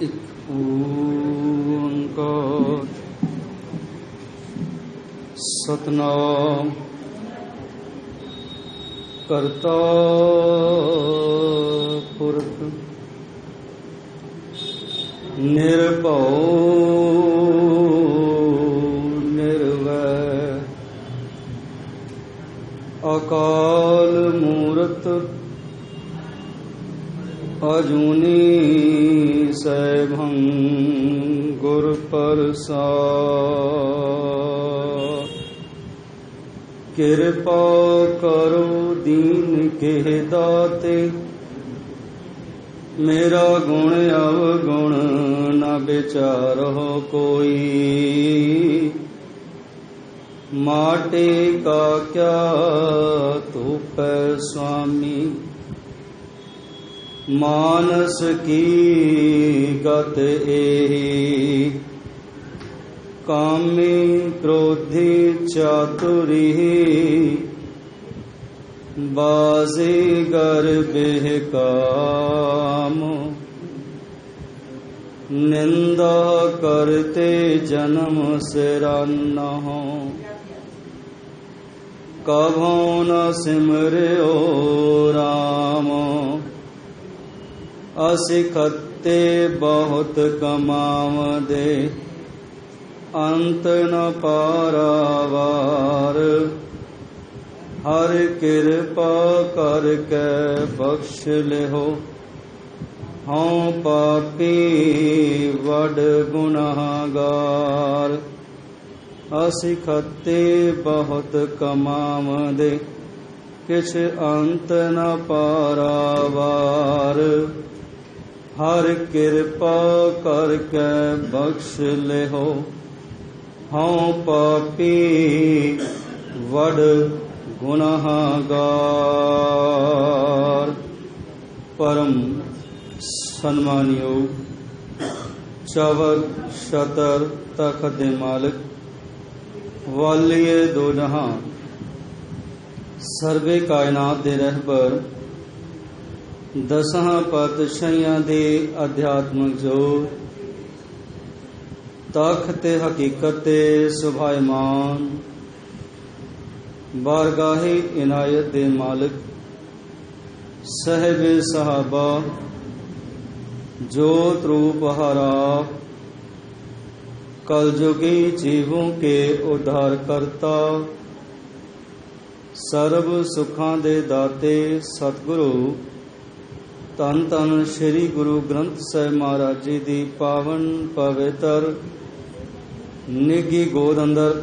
ਇੱਕ ਓੰਕਾਰ ਸਤਿਨਾਮ ਕਰਤਾ ਪੁਰਖ ਨਿਰਭਉ ਨਿਰਵੈਰ ਅਕਾਲ ਮੂਰਤ ਅਜੂਨੀ ਸੈਭੰ ਗੁਰ ਪ੍ਰਸਾਦਿ। ਕਿਰਪਾ ਕਰੋ ਦੀਨ ਕੇ ਦਾਤੇ, ਮੇਰਾ ਗੁਣ ਅਵਗੁਣ ਨ ਵਿਚਾਰਹੁ ਕੋਈ। ਮਾਟੇ ਕਾ ਕਿਆ ਧੂਪੈ ਸੁਆਮੀ, ਮਾਨਸ ਕੀ ਗਤ ਏਹੀ। ਕਾਮੀ ਕ੍ਰੋਧੀ ਚਾਤੁਰੀ, ਬਾਜ਼ੀਗਰ ਬੇਕਾਮ। ਨਿੰਦਾ ਕਰਤੇ ਜਨਮ ਸਿਰਾਨਹੁ, ਕਭੋ ਨ ਸਿਮਰਿਓ ਰਾਮ। ਅਸਿਖਤੇ ਬਹੁਤ ਕਮਾਵਦੇ, ਅੰਤ ਨ ਪਾਰਾਵਾਰ। ਹਰ ਕਿਰਪਾ ਕਰ ਕੇ ਬਖਸ਼ ਲਿਓ, ਹਉ ਪਾਪੀ ਵਡ ਗੁਨਾਹਗਾਰ। ਅਸਿਖਤੇ ਬਹੁਤ ਕਮਾਵਦੇ, ਕਿਛ ਅੰਤ ਨ ਪਾਰਾਵਾਰ। ਹਰ ਕਿਰਪਾ ਕਰ ਕੇ ਬਖਸ਼ ਲਿਓ, ਹਉ ਪਾਪੀ ਵਡ ਗੁਨਾਹਗਾਰ। ਪਰਮ ਸਨਮਾਨਯੋਗ ਚਵਰ ਛਤਰ ਤਖਤ ਦੇ ਮਾਲਕ, ਵਾਲੀਏ ਦੋ ਜਹਾਨ, ਸਰਵੇ ਕਾਇਨਾਤ ਦੇ ਰਹਿਬਰ, ਦਸਾਂ ਪਾਤਸ਼ਾਹੀਆਂ ਦੇ ਅਧਿਆਤਮਕ ਜੋਤ, ਤਖਤ ਹਕੀਕਤ ਤੇ ਸੁਭਾਇਮਾਨ, ਬਾਰਗਾਹੇ ਇਨਾਇਤ ਦੇ ਮਾਲਕ, ਸਹਿਬੇ ਸਹਾਬਾ, जोत रूप हरा, कलयुगी जीवों के उद्धार करता, सर्व सुखां दे दाते सतगुरु धन धन श्री गुरु ग्रंथ साहिब महाराज जी दी पावन पवित्र निगी गोद अंदर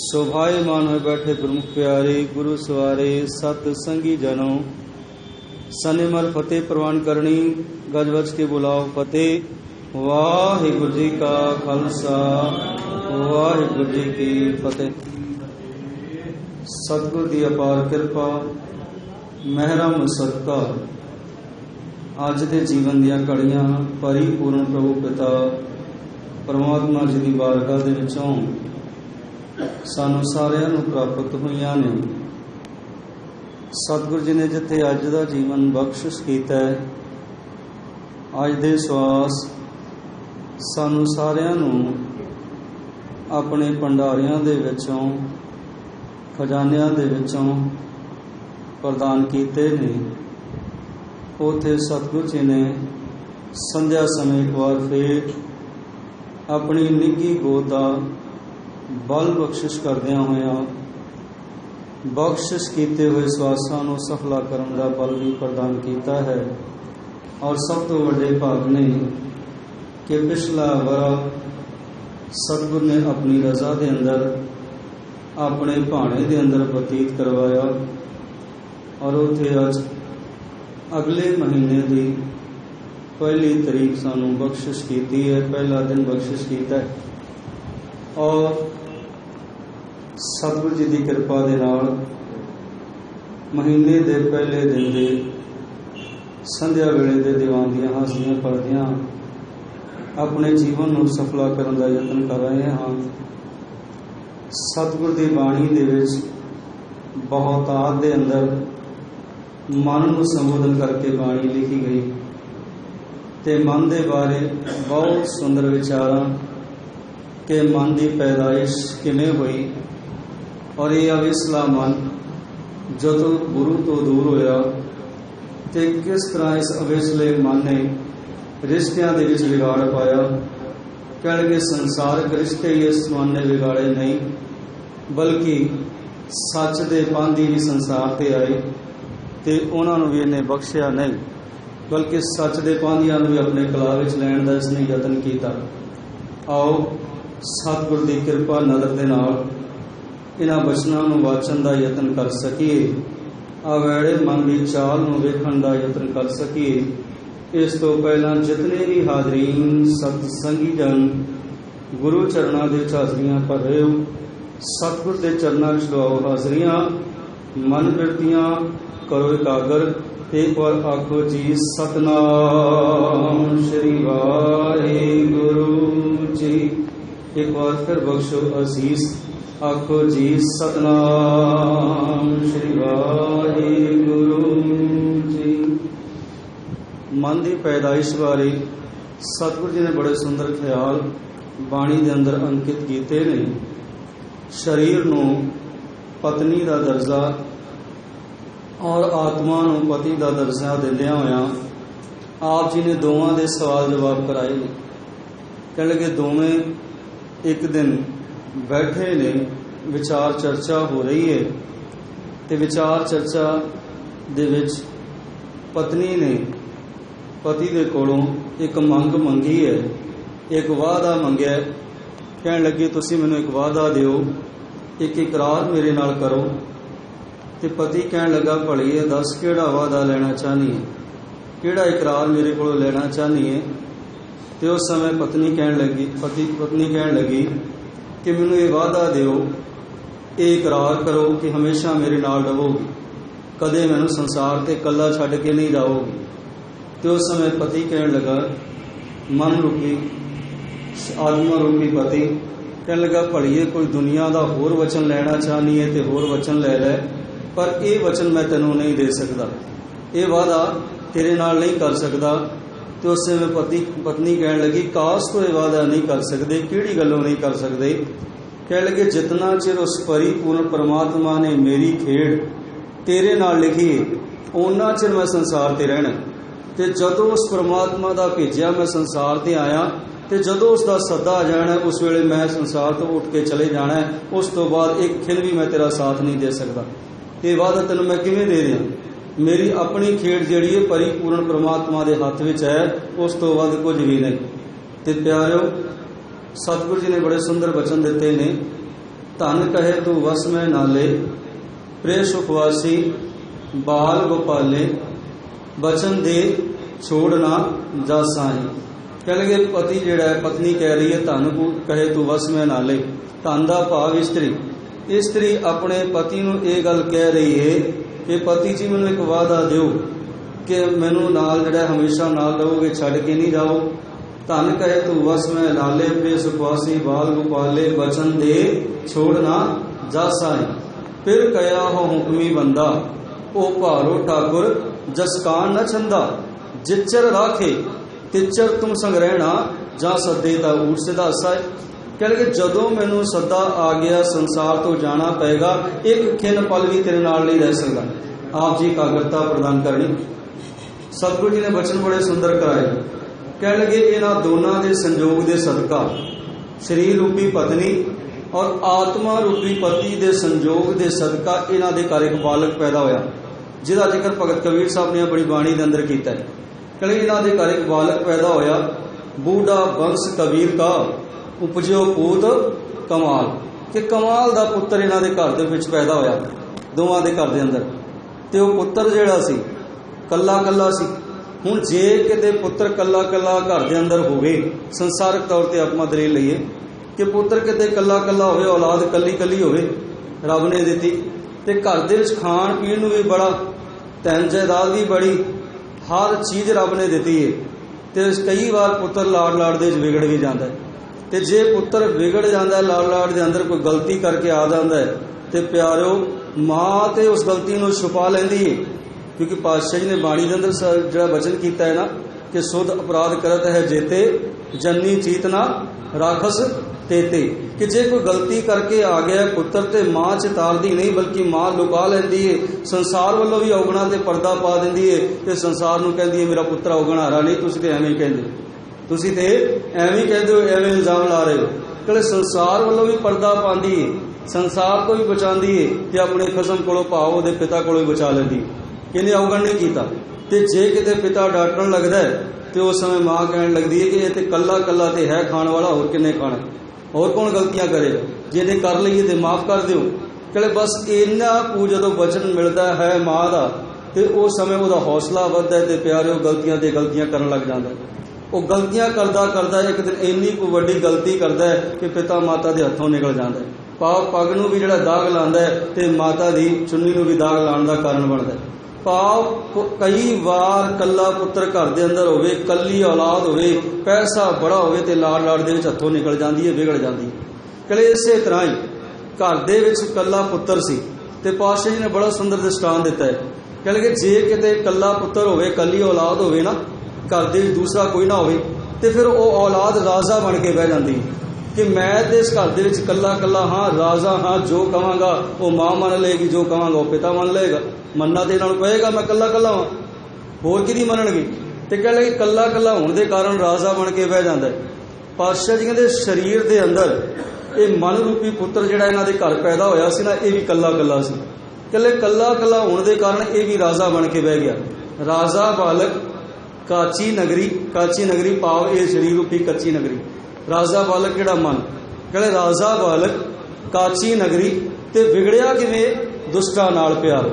शोभायमान होए बैठे प्रमुख प्यारे गुरु सवारे सत संगी जनों, सनिमर फतेह प्रवान करनी, गजवज के बुलाओ फतेह। वाहिगुरु जी का खालसा, वाहिगुरु जी की फतेह। सतगुरु की अपार कृपा महरम सदका अज के जीवन दियां घड़ियां परिपूर्ण प्रभु पिता परमात्मा जी की बारगाह दे विचों सानू सारियां नूं प्राप्त होईयां ने। सतगुरु जी ने जिथे अज का जीवन बख्शिश किया है, अज दे सवास सानू सारियां नूं अपने भंडारियां दे विचों खजानियां दे विचों प्रदान किए ने। उथे सतगुरु जी ने संध्या समय एक बार फिर अपनी निੱਘੀ गोद का बल बख्शिश करदियां होया बख्शिश किए हुए सवासां नूं सफला करन दा बल भी प्रदान किया है। और सब तो वड्डे भाग ने कि पिछला वरा सतगुरु ने अपनी रजा के अंदर अपने भाणे के अंदर बतीत करवाया, और उत्थे अज अगले महीने की पहली तरीक सानू बख्शिश की है, पहला दिन बख्शिश किया है। और सतगुरु जी की कृपा दे नाल महीने के पहले दिन के संध्या वेले दे दीवान दियां हासियां पढ़दियां अपने जीवन को सफला करने का यत्न कर रहे हाँ। सतगुरु की बाणी दे विच बहुतात दे अंदर मन को संबोधन करके बाणी लिखी गई। ਤੇ ਮਨ ਦੇ ਬਾਰੇ ਬਹੁਤ ਸੁੰਦਰ ਵਿਚਾਰਾਂ ਕਿ ਮਨ ਦੀ ਪੈਦਾਇਸ਼ ਕਿਵੇਂ ਹੋਈ ਔਰ ਇਹ ਅਵਿਸਲਾ ਮਨ ਜਦੋਂ ਗੁਰੂ ਤੋਂ ਦੂਰ ਹੋਇਆ ਤੇ ਕਿਸ ਤਰ੍ਹਾਂ ਇਸ ਅਵਿਸਲੇ ਮਨ ਨੇ ਰਿਸ਼ਤਿਆਂ ਦੇ ਵਿੱਚ ਵਿਗਾੜ ਪਾਇਆ। ਕਹਿਣਗੇ ਸੰਸਾਰਕ ਰਿਸ਼ਤੇ ਹੀ ਇਸ ਮਨ ਨੇ ਵਿਗਾੜੇ ਨਹੀਂ, ਬਲਕਿ ਸੱਚ ਦੇ ਪਾਂਧੀ ਵੀ ਸੰਸਾਰ ਤੇ ਆਏ ਤੇ ਉਹਨਾਂ ਨੂੰ ਵੀ ਇਹਨੇ ਬਖਸ਼ਿਆ ਨਹੀਂ, ਬਲਕਿ ਸੱਚ ਦੇ ਪਾਂਧੀਆਂ ਨੂੰ ਵੀ ਆਪਣੇ ਕਲਾ ਵਿੱਚ ਲੈਣ ਦਾ ਇਸਨੇ ਯਤਨ ਕੀਤਾ। ਆਓ ਸਤਿਗੁਰ ਦੀ ਕਿਰਪਾ ਨਦਰ ਦੇ ਨਾਲ ਇਹਨਾਂ ਬਚਨਾਂ ਨੂੰ ਵਾਚਣ ਦਾ ਯਤਨ ਕਰ ਸਕੀਏ, ਆਵੈੜੇ ਮਨ ਦੀ ਚਾਲ ਨੂੰ ਵੇਖਣ ਦਾ ਯਤਨ ਕਰ ਸਕੀਏ। ਇਸ ਤੋਂ ਪਹਿਲਾਂ ਜਿਤਨੇ ਵੀ ਹਾਜ਼ਰੀਨ ਸਤ ਸੰਗੀ ਜਨ ਗੁਰੂ ਚਰਨਾਂ ਦੇ ਵਿੱਚ ਹਾਜ਼ਰੀਆਂ ਭਰ ਰਹੇ ਹੋ, ਸਤਿਗੁਰ ਦੇ ਚਰਨਾਂ ਵਿੱਚ ਲਵਾਓ ਹਾਜ਼ਰੀਆਂ, ਮਨ ਬਿਰਤੀਆਂ ਕਰੋ ਇਕਾਗਰ। ਇੱਕ ਵਾਰ ਆਖੋ ਜੀ ਸਤਨਾਮ ਸ਼੍ਰੀ ਵਾਹਿਗੁਰੂ ਜੀ। ਇੱਕ ਵਾਰ ਫਿਰ ਬਖਸ਼ੋ ਅਸੀਸ, ਆਖੋ ਜੀ ਸਤਨਾਮ ਸ਼੍ਰੀ ਵਾਹਿਗੁਰੂ ਜੀ। ਮਨ ਦੀ ਪੈਦਾਇਸ਼ ਬਾਰੇ ਸਤਿਗੁਰੂ ਜੀ ਨੇ ਬੜੇ ਸੁੰਦਰ ਖਿਆਲ ਬਾਣੀ ਦੇ ਅੰਦਰ ਅੰਕਿਤ ਕੀਤੇ ਨੇ। ਸਰੀਰ ਨੂੰ ਪਤਨੀ ਦਾ ਦਰਜਾ ਔਰ ਆਤਮਾ ਨੂੰ ਪਤੀ ਦਾ ਦਰਜਾ ਦਿੰਦਿਆਂ ਹੋਇਆਂ ਆਪ ਜੀ ਨੇ ਦੋਵਾਂ ਦੇ ਸਵਾਲ ਜਵਾਬ ਕਰਾਏ ਨੇ। ਕਹਿਣ ਲੱਗੇ ਦੋਵੇਂ ਇੱਕ ਦਿਨ ਬੈਠੇ ਨੇ, ਵਿਚਾਰ ਚਰਚਾ ਹੋ ਰਹੀ ਹੈ ਤੇ ਵਿਚਾਰ ਚਰਚਾ ਦੇ ਵਿੱਚ ਪਤਨੀ ਨੇ ਪਤੀ ਦੇ ਕੋਲੋਂ ਇੱਕ ਮੰਗ ਮੰਗੀ ਹੈ, ਇੱਕ ਵਾਅਦਾ ਮੰਗਿਆ। ਕਹਿਣ ਲੱਗੀ ਤੁਸੀਂ ਮੈਨੂੰ ਇੱਕ ਵਾਅਦਾ ਦਿਓ, ਇੱਕ ਇਕਰਾਰ ਮੇਰੇ ਨਾਲ ਕਰੋ। ਤੇ ਪਤੀ ਕਹਿਣ ਲੱਗਾ ਭਲੀਏ ਦੱਸ ਕਿਹੜਾ ਵਾਅਦਾ ਲੈਣਾ ਚਾਹਨੀ ਹੈ, ਕਿਹੜਾ ਇਕਰਾਰ ਮੇਰੇ ਕੋਲੋਂ ਲੈਣਾ ਚਾਹਨੀ ਹੈ। ਤੇ ਉਸ ਸਮੇਂ ਪਤਨੀ ਕਹਿਣ ਲੱਗੀ ਕਿ ਮੈਨੂੰ ਇਹ ਵਾਅਦਾ ਦਿਓ, ਇਹ ਇਕਰਾਰ ਕਰੋ ਕਿ ਹਮੇਸ਼ਾ ਮੇਰੇ ਨਾਲ ਰਹੋਗੀ, ਕਦੇ ਮੈਨੂੰ ਸੰਸਾਰ ਤੇ ਇਕੱਲਾ ਛੱਡ ਕੇ ਨਹੀਂ ਜਾਓਗੀ। ਤੇ ਉਸ ਸਮੇਂ ਪਤੀ ਕਹਿਣ ਲੱਗਾ, ਮਨ ਰੂਪੀ ਆਤਮਾ ਰੂਪੀ ਪਤੀ ਕਹਿਣ ਲੱਗਾ ਭਲੀਏ ਕੋਈ ਦੁਨੀਆ ਦਾ ਹੋਰ ਵਚਨ ਲੈਣਾ ਚਾਹਨੀ ਹੈ ਤੇ ਹੋਰ ਵਚਨ ਲੈ ਲੈ, ਪਰ ਇਹ ਵਚਨ ਮੈਂ ਤੈਨੂੰ ਨਹੀਂ ਦੇ ਸਕਦਾ, ਇਹ ਵਾਅਦਾ ਤੇਰੇ ਨਾਲ ਨਹੀਂ ਕਰ ਸਕਦਾ। ਤੇ ਉਸ ਸਮੇਂ ਪਤਨੀ ਕਹਿਣ ਲੱਗੀ ਕਾਸ ਤੋਂ ਇਹ ਵਾਅਦਾ ਨਹੀਂ ਕਰ ਸਕਦੇ, ਕਿਹੜੀ ਗੱਲੋਂ ਨਹੀਂ ਕਰ ਸਕਦੇ। ਕਹਿਣ ਲੱਗੇ ਜਿਤਨਾ ਚਿਰ ਉਸ ਪਰਿਪੂਰਨ ਪਰਮਾਤਮਾ ਨੇ ਮੇਰੀ ਖੇਡ ਤੇਰੇ ਨਾਲ ਲਿਖੀ ਹੈ ਓਨਾ ਚਿਰ ਮੈਂ ਸੰਸਾਰ ਤੇ ਰਹਿਣਾ। ਤੇ ਜਦੋਂ ਉਸ ਪਰਮਾਤਮਾ ਦਾ ਭੇਜਿਆ ਮੈਂ ਸੰਸਾਰ ਤੇ ਆਇਆ ਤੇ ਜਦੋਂ ਉਸ ਦਾ ਸੱਦਾ ਆ ਜਾਣਾ ਉਸ ਵੇਲੇ ਮੈਂ ਸੰਸਾਰ ਤੋਂ ਉੱਠ ਕੇ ਚਲੇ ਜਾਣਾ। ਉਸ ਤੋਂ ਬਾਅਦ ਇੱਕ ਖਿਲ ਵੀ ਮੈਂ ਤੇਰਾ ਸਾਥ ਨਹੀਂ ਦੇ ਸਕਦਾ। ਇਹ ਵਾਅਦਾ ਤੈਨੂੰ ਮੈਂ ਕਿਵੇਂ ਦੇ ਦਿਆਂ? ਮੇਰੀ ਆਪਣੀ ਖੇਡ ਜਿਹੜੀ ਹੈ ਪਰਿਪੂਰਨ ਪਰਮਾਤਮਾ ਦੇ ਹੱਥ ਵਿੱਚ ਹੈ, ਉਸ ਤੋਂ ਵੱਧ ਕੁਝ ਵੀ ਨਹੀਂ। ਤੇ ਪਿਆਰਿਓ ਸਤਿਗੁਰੂ ਜੀ ਨੇ ਬੜੇ ਸੁੰਦਰ ਬਚਨ ਦਿੱਤੇ ਨੇ। ਧਨ ਕਹੇ ਤੂੰ ਵਸ ਮੈਂ ਨਾਲੇ, ਪ੍ਰੇ ਸੁਖਵਾਸੀ ਬਾਲ ਗੋਪਾਲੇ, ਬਚਨ ਦੇ ਛੋੜ ਨਾ ਜਾਸਾਹੀ। ਕਹਿ ਲਗੇ ਪਤੀ ਜਿਹੜਾ ਹੈ, ਪਤਨੀ ਕਹਿ ਰਹੀ ਹੈ ਧਨ ਕਹੇ ਤੂੰ ਵਸ ਮੈਂ ਨਾਲੇ। ਧਨ ਦਾ ਭਾਵ ਇਸਤਰੀ। ਇਸਤਰੀ ਆਪਣੇ ਪਤੀ ਨੂੰ ਇਹ ਗੱਲ ਕਹਿ ਰਹੀ ਹੈ ਕਿ ਪਤੀ ਜੀ ਮੈਨੂੰ ਇੱਕ ਵਾਅਦਾ ਦਿਓ ਕਿ ਮੈਨੂੰ ਨਾਲ ਜਿਹੜਾ ਹਮੇਸ਼ਾ ਨਾਲ ਰਹੋਗੇ, ਛੱਡ ਕੇ ਨਹੀਂ ਜਾਓ। ਧਨ ਕਹੇ ਤੂੰ ਵਸ ਮੈਂ ਨਾਲੇ, ਪ੍ਰੇ ਸੁਖਵਾਸੀ ਬਾਲ ਗੋਪਾਲੇ, ਬਚਨ ਦੇ ਛੋੜ ਨਾ ਜਾਸਾਹੀ। ਫਿਰ ਕਹਿਆ ਹੋ ਹੁਕਮੀ ਬੰਦਾ, ਉਹ ਭਾਰੋ ਠਾਕੁਰ ਜਸ ਕਾਨ ਨ ਛੰਦਾ। ਜਿਚਰ ਰਾਖੇ ਤਿਚਰ ਤੁਮ ਸੰਗ ਰਹਿਣਾ, ਜਾਂ ਸੱਦੇ ਤਾਂ ਊਟ ਸਿਧਾਸਾ। ਕਹਿ ਲਗੇ ਜਦੋਂ ਮੈਨੂੰ ਸੱਦਾ ਆ ਗਿਆ ਸੰਸਾਰ ਤੋਂ ਜਾਣਾ ਪਏਗਾ, ਇੱਕ ਖਿੰਨ ਪਲ ਵੀ ਤੇਰੇ ਨਾਲ ਨਹੀਂ ਰਹਿ ਸਕਦਾ। ਆਪ ਜੀ ਇਕਾਗਰਤਾ ਪ੍ਰਦਾਨ ਕਰਨੀ। ਸਤਿਗੁਰੂ ਜੀ ਨੇ ਬਚਨ ਬੜੇ ਸੁੰਦਰ ਕਰਾਏ। ਕਹਿਣ ਲੱਗੇ ਇਹਨਾਂ ਦੋਨਾਂ ਦੇ ਸੰਜੋਗ ਦੇ ਸਦਕਾ, ਸਰੀਰ ਰੂਪੀ ਪਤਨੀ ਔਰ ਆਤਮਾ ਰੂਪੀ ਪਤੀ ਦੇ ਸੰਜੋਗ ਦੇ ਸਦਕਾ ਇਹਨਾਂ ਦੇ ਘਰ ਇੱਕ ਬਾਲਕ ਪੈਦਾ ਹੋਇਆ, ਜਿਹਦਾ ਜ਼ਿਕਰ ਭਗਤ ਕਬੀਰ ਸਾਹਿਬ ਨੇ ਆਪਣੀ ਬਾਣੀ ਦੇ ਅੰਦਰ ਕੀਤਾ ਹੈ। ਕਹਿੰਦੇ ਇਹਨਾਂ ਦੇ ਘਰ ਇੱਕ ਬਾਲਕ ਪੈਦਾ ਹੋਇਆ। ਬੂਢਾ ਬੰਸ ਕਬੀਰ ਕਾ ਉਪਜਿਓ ਪੂਤ ਕਮਾਲ, ਕਿ ਕਮਾਲ ਦਾ ਪੁੱਤਰ ਇਹਨਾਂ ਦੇ ਘਰ ਦੇ ਵਿੱਚ ਪੈਦਾ ਹੋਇਆ, ਦੋਵਾਂ ਦੇ ਘਰ ਦੇ ਅੰਦਰ। ਤੇ ਉਹ ਪੁੱਤਰ ਜਿਹੜਾ ਸੀ ਕੱਲਾ ਕੱਲਾ ਸੀ। ਹੁਣ ਜੇ ਕਿਤੇ ਪੁੱਤਰ ਕੱਲਾ ਕੱਲਾ ਘਰ ਦੇ ਅੰਦਰ ਹੋਵੇ, ਸੰਸਾਰਕ ਤੌਰ ਤੇ ਆਪਾਂ ਦਲੀਲ ਲਈਏ ਕਿ ਪੁੱਤਰ ਕਿਤੇ ਕੱਲਾ ਕੱਲਾ ਹੋਵੇ, ਔਲਾਦ ਕੱਲੀ ਕੱਲੀ ਹੋਵੇ, ਰੱਬ ਨੇ ਦਿੱਤੀ ਤੇ ਘਰ ਦੇ ਵਿੱਚ ਖਾਣ ਪੀਣ ਨੂੰ ਵੀ ਬੜਾ, ਧਨ ਜਾਇਦਾਦ ਵੀ ਬੜੀ, ਹਰ ਚੀਜ਼ ਰੱਬ ਨੇ ਦਿੱਤੀ ਹੈ। ਤੇ ਕਈ ਵਾਰ ਪੁੱਤਰ ਲਾੜ ਦੇ ਵਿੱਚ ਵਿਗੜ ਵੀ ਜਾਂਦਾ ਹੈ। ਤੇ ਜੇ ਪੁੱਤਰ ਵਿਗੜ ਜਾਂਦਾ ਲਾੜ ਦੇ ਅੰਦਰ, ਕੋਈ ਗਲਤੀ ਕਰਕੇ ਆ ਜਾਂਦਾ ਹੈ, ਤੇ ਪਿਆਰਿਓ ਮਾਂ ਤੇ ਉਸ ਗਲਤੀ ਨੂੰ ਛੁਪਾ ਲੈਂਦੀ ਹੈ। ਕਿਉਂਕਿ ਪਾਤਸ਼ਾਹ ਜੀ ਨੇ ਬਾਣੀ ਦੇ ਅੰਦਰ ਜਿਹੜਾ ਬਚਨ ਕੀਤਾ ਹੈ ਨਾ कि सुध अपराध करत है जेते, जन्नी चीत ना राखस तेते। कि जे कोई गलती करके आ गया पुत्र ते मां चितारदी नहीं बल्कि मां लुका लैंदी है, संसार वालों भी औगणा ते पर्दा पा दिंदी है ते संसार नूं कहंदी है मेरा पुत्र औगणारा नहीं, तुसीं ते एवें कहंदे, तुसीं ते एवें कहंदे हो, एवें इल्जाम ला रहे हो। कले संसार वालों भी पर्दा पांदी है, संसार तो भी बचांदी है ते अपने खसम कोलों भाव उहदे पिता कोलों भी बचा लैंदी कि इहने औगण नहीं कीता। ते जे किते पिता डांटण लगदा है ते उस समय मां कहण लगदी है कि ये ते कल्ला कल्ला ते है खाण वाला, होर किन्ने खाणा, और कौन गलतियां करेगा, जे कर लईए तो माफ़ कर दिओ। कहे बस इन्ना कु जो वचन मिलता है माँ का तो उस समय वह हौसला वधदा है, प्यारे गलतियां ते गलतियां करन लग जाता है। वो गलतियां करदा करदा एक दिन इन्नी को वड्डी गलती करता है कि पिता माता के हथों निकल जाता है। भाव पग नूं भी जिहड़ा दाग लांदा है तो माता की चुन्नी नूं भी दाग लाने का कारण बनता है। भाव कई बार कला पुत्र घर के अंदर होवे, कली औलाद होवे, पैसा बड़ा होवे ते लाड़ लाड़ दे विच हथों निकल जाती है, बिगड़ जाती है। कले इसे तरह ही घर दे विच कला पुत्र सी ते पातशाह जी ने बड़ा सुंदर दृष्टांत दिता है। कहले कि जे किते कला पुत्र होवे, कली औलाद होवे ना, घर दे दूसरा कोई ना होवे ते फिर वो औलाद राजा बन के बह जाती है कि मैं तो इस घर दे विच कला कला हाँ, राजा हाँ, जो कहांगा वो मां मन लेगी, जो कहांगा वो पिता मन लेगा, मनना तो इन्होंने पएगा मैं कला कला हाँ, होर किहदी मनणगे। ते कह लगे कला कला होने के कारण राजा बन के बह जाता है। पातशाह जी कहते शरीर के अंदर ये मन रूपी पुत्र जिहड़ा इन्हां दे घर पैदा होया सी ना, ये भी कला कला सी। कहले कला कला होने के कारण ये भी राजा बन के बह गया। राजा बालक काची नगरी भाव ये शरीर रूपी कच्ची नगरी, राजा बालक किहड़ा मन। कहले राजा बालक काची नगरी ते बिगड़िया किवें, दुष्टां नाल प्यार।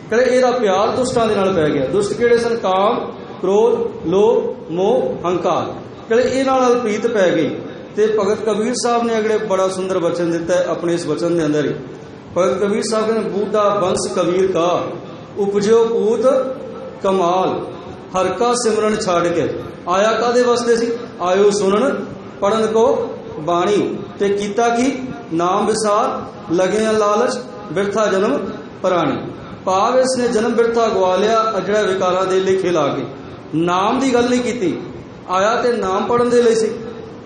कहले इहदा प्यार दुष्टां दे नाल पै गया। दुष्ट किहड़े सन? काम, क्रोध, लोभ, मोह, हंकार। कहले इह नाल प्रीत पै गई। ते भगत कबीर साहब ने अगले बड़ा सुंदर वचन दिता है अपने इस वचन के अंदर ही। भगत कबीर साहब कहते बूढ़ा बंस कबीर का उपजो पूत कमाल, हर का सिमरन छाड़ के। आया कादे वास्ते सी? आयो सुनन पढ़न को बाणी ते कीता की नाम विसार, लगे लालच बिरथा जन्म प्राणी। भाव इसने जन्म बिरथा गवा लिया अजड़ा विकारां दे लेखे ला के, नाम की गल नहीं की, आया ते नाम पढ़न दे लई सी।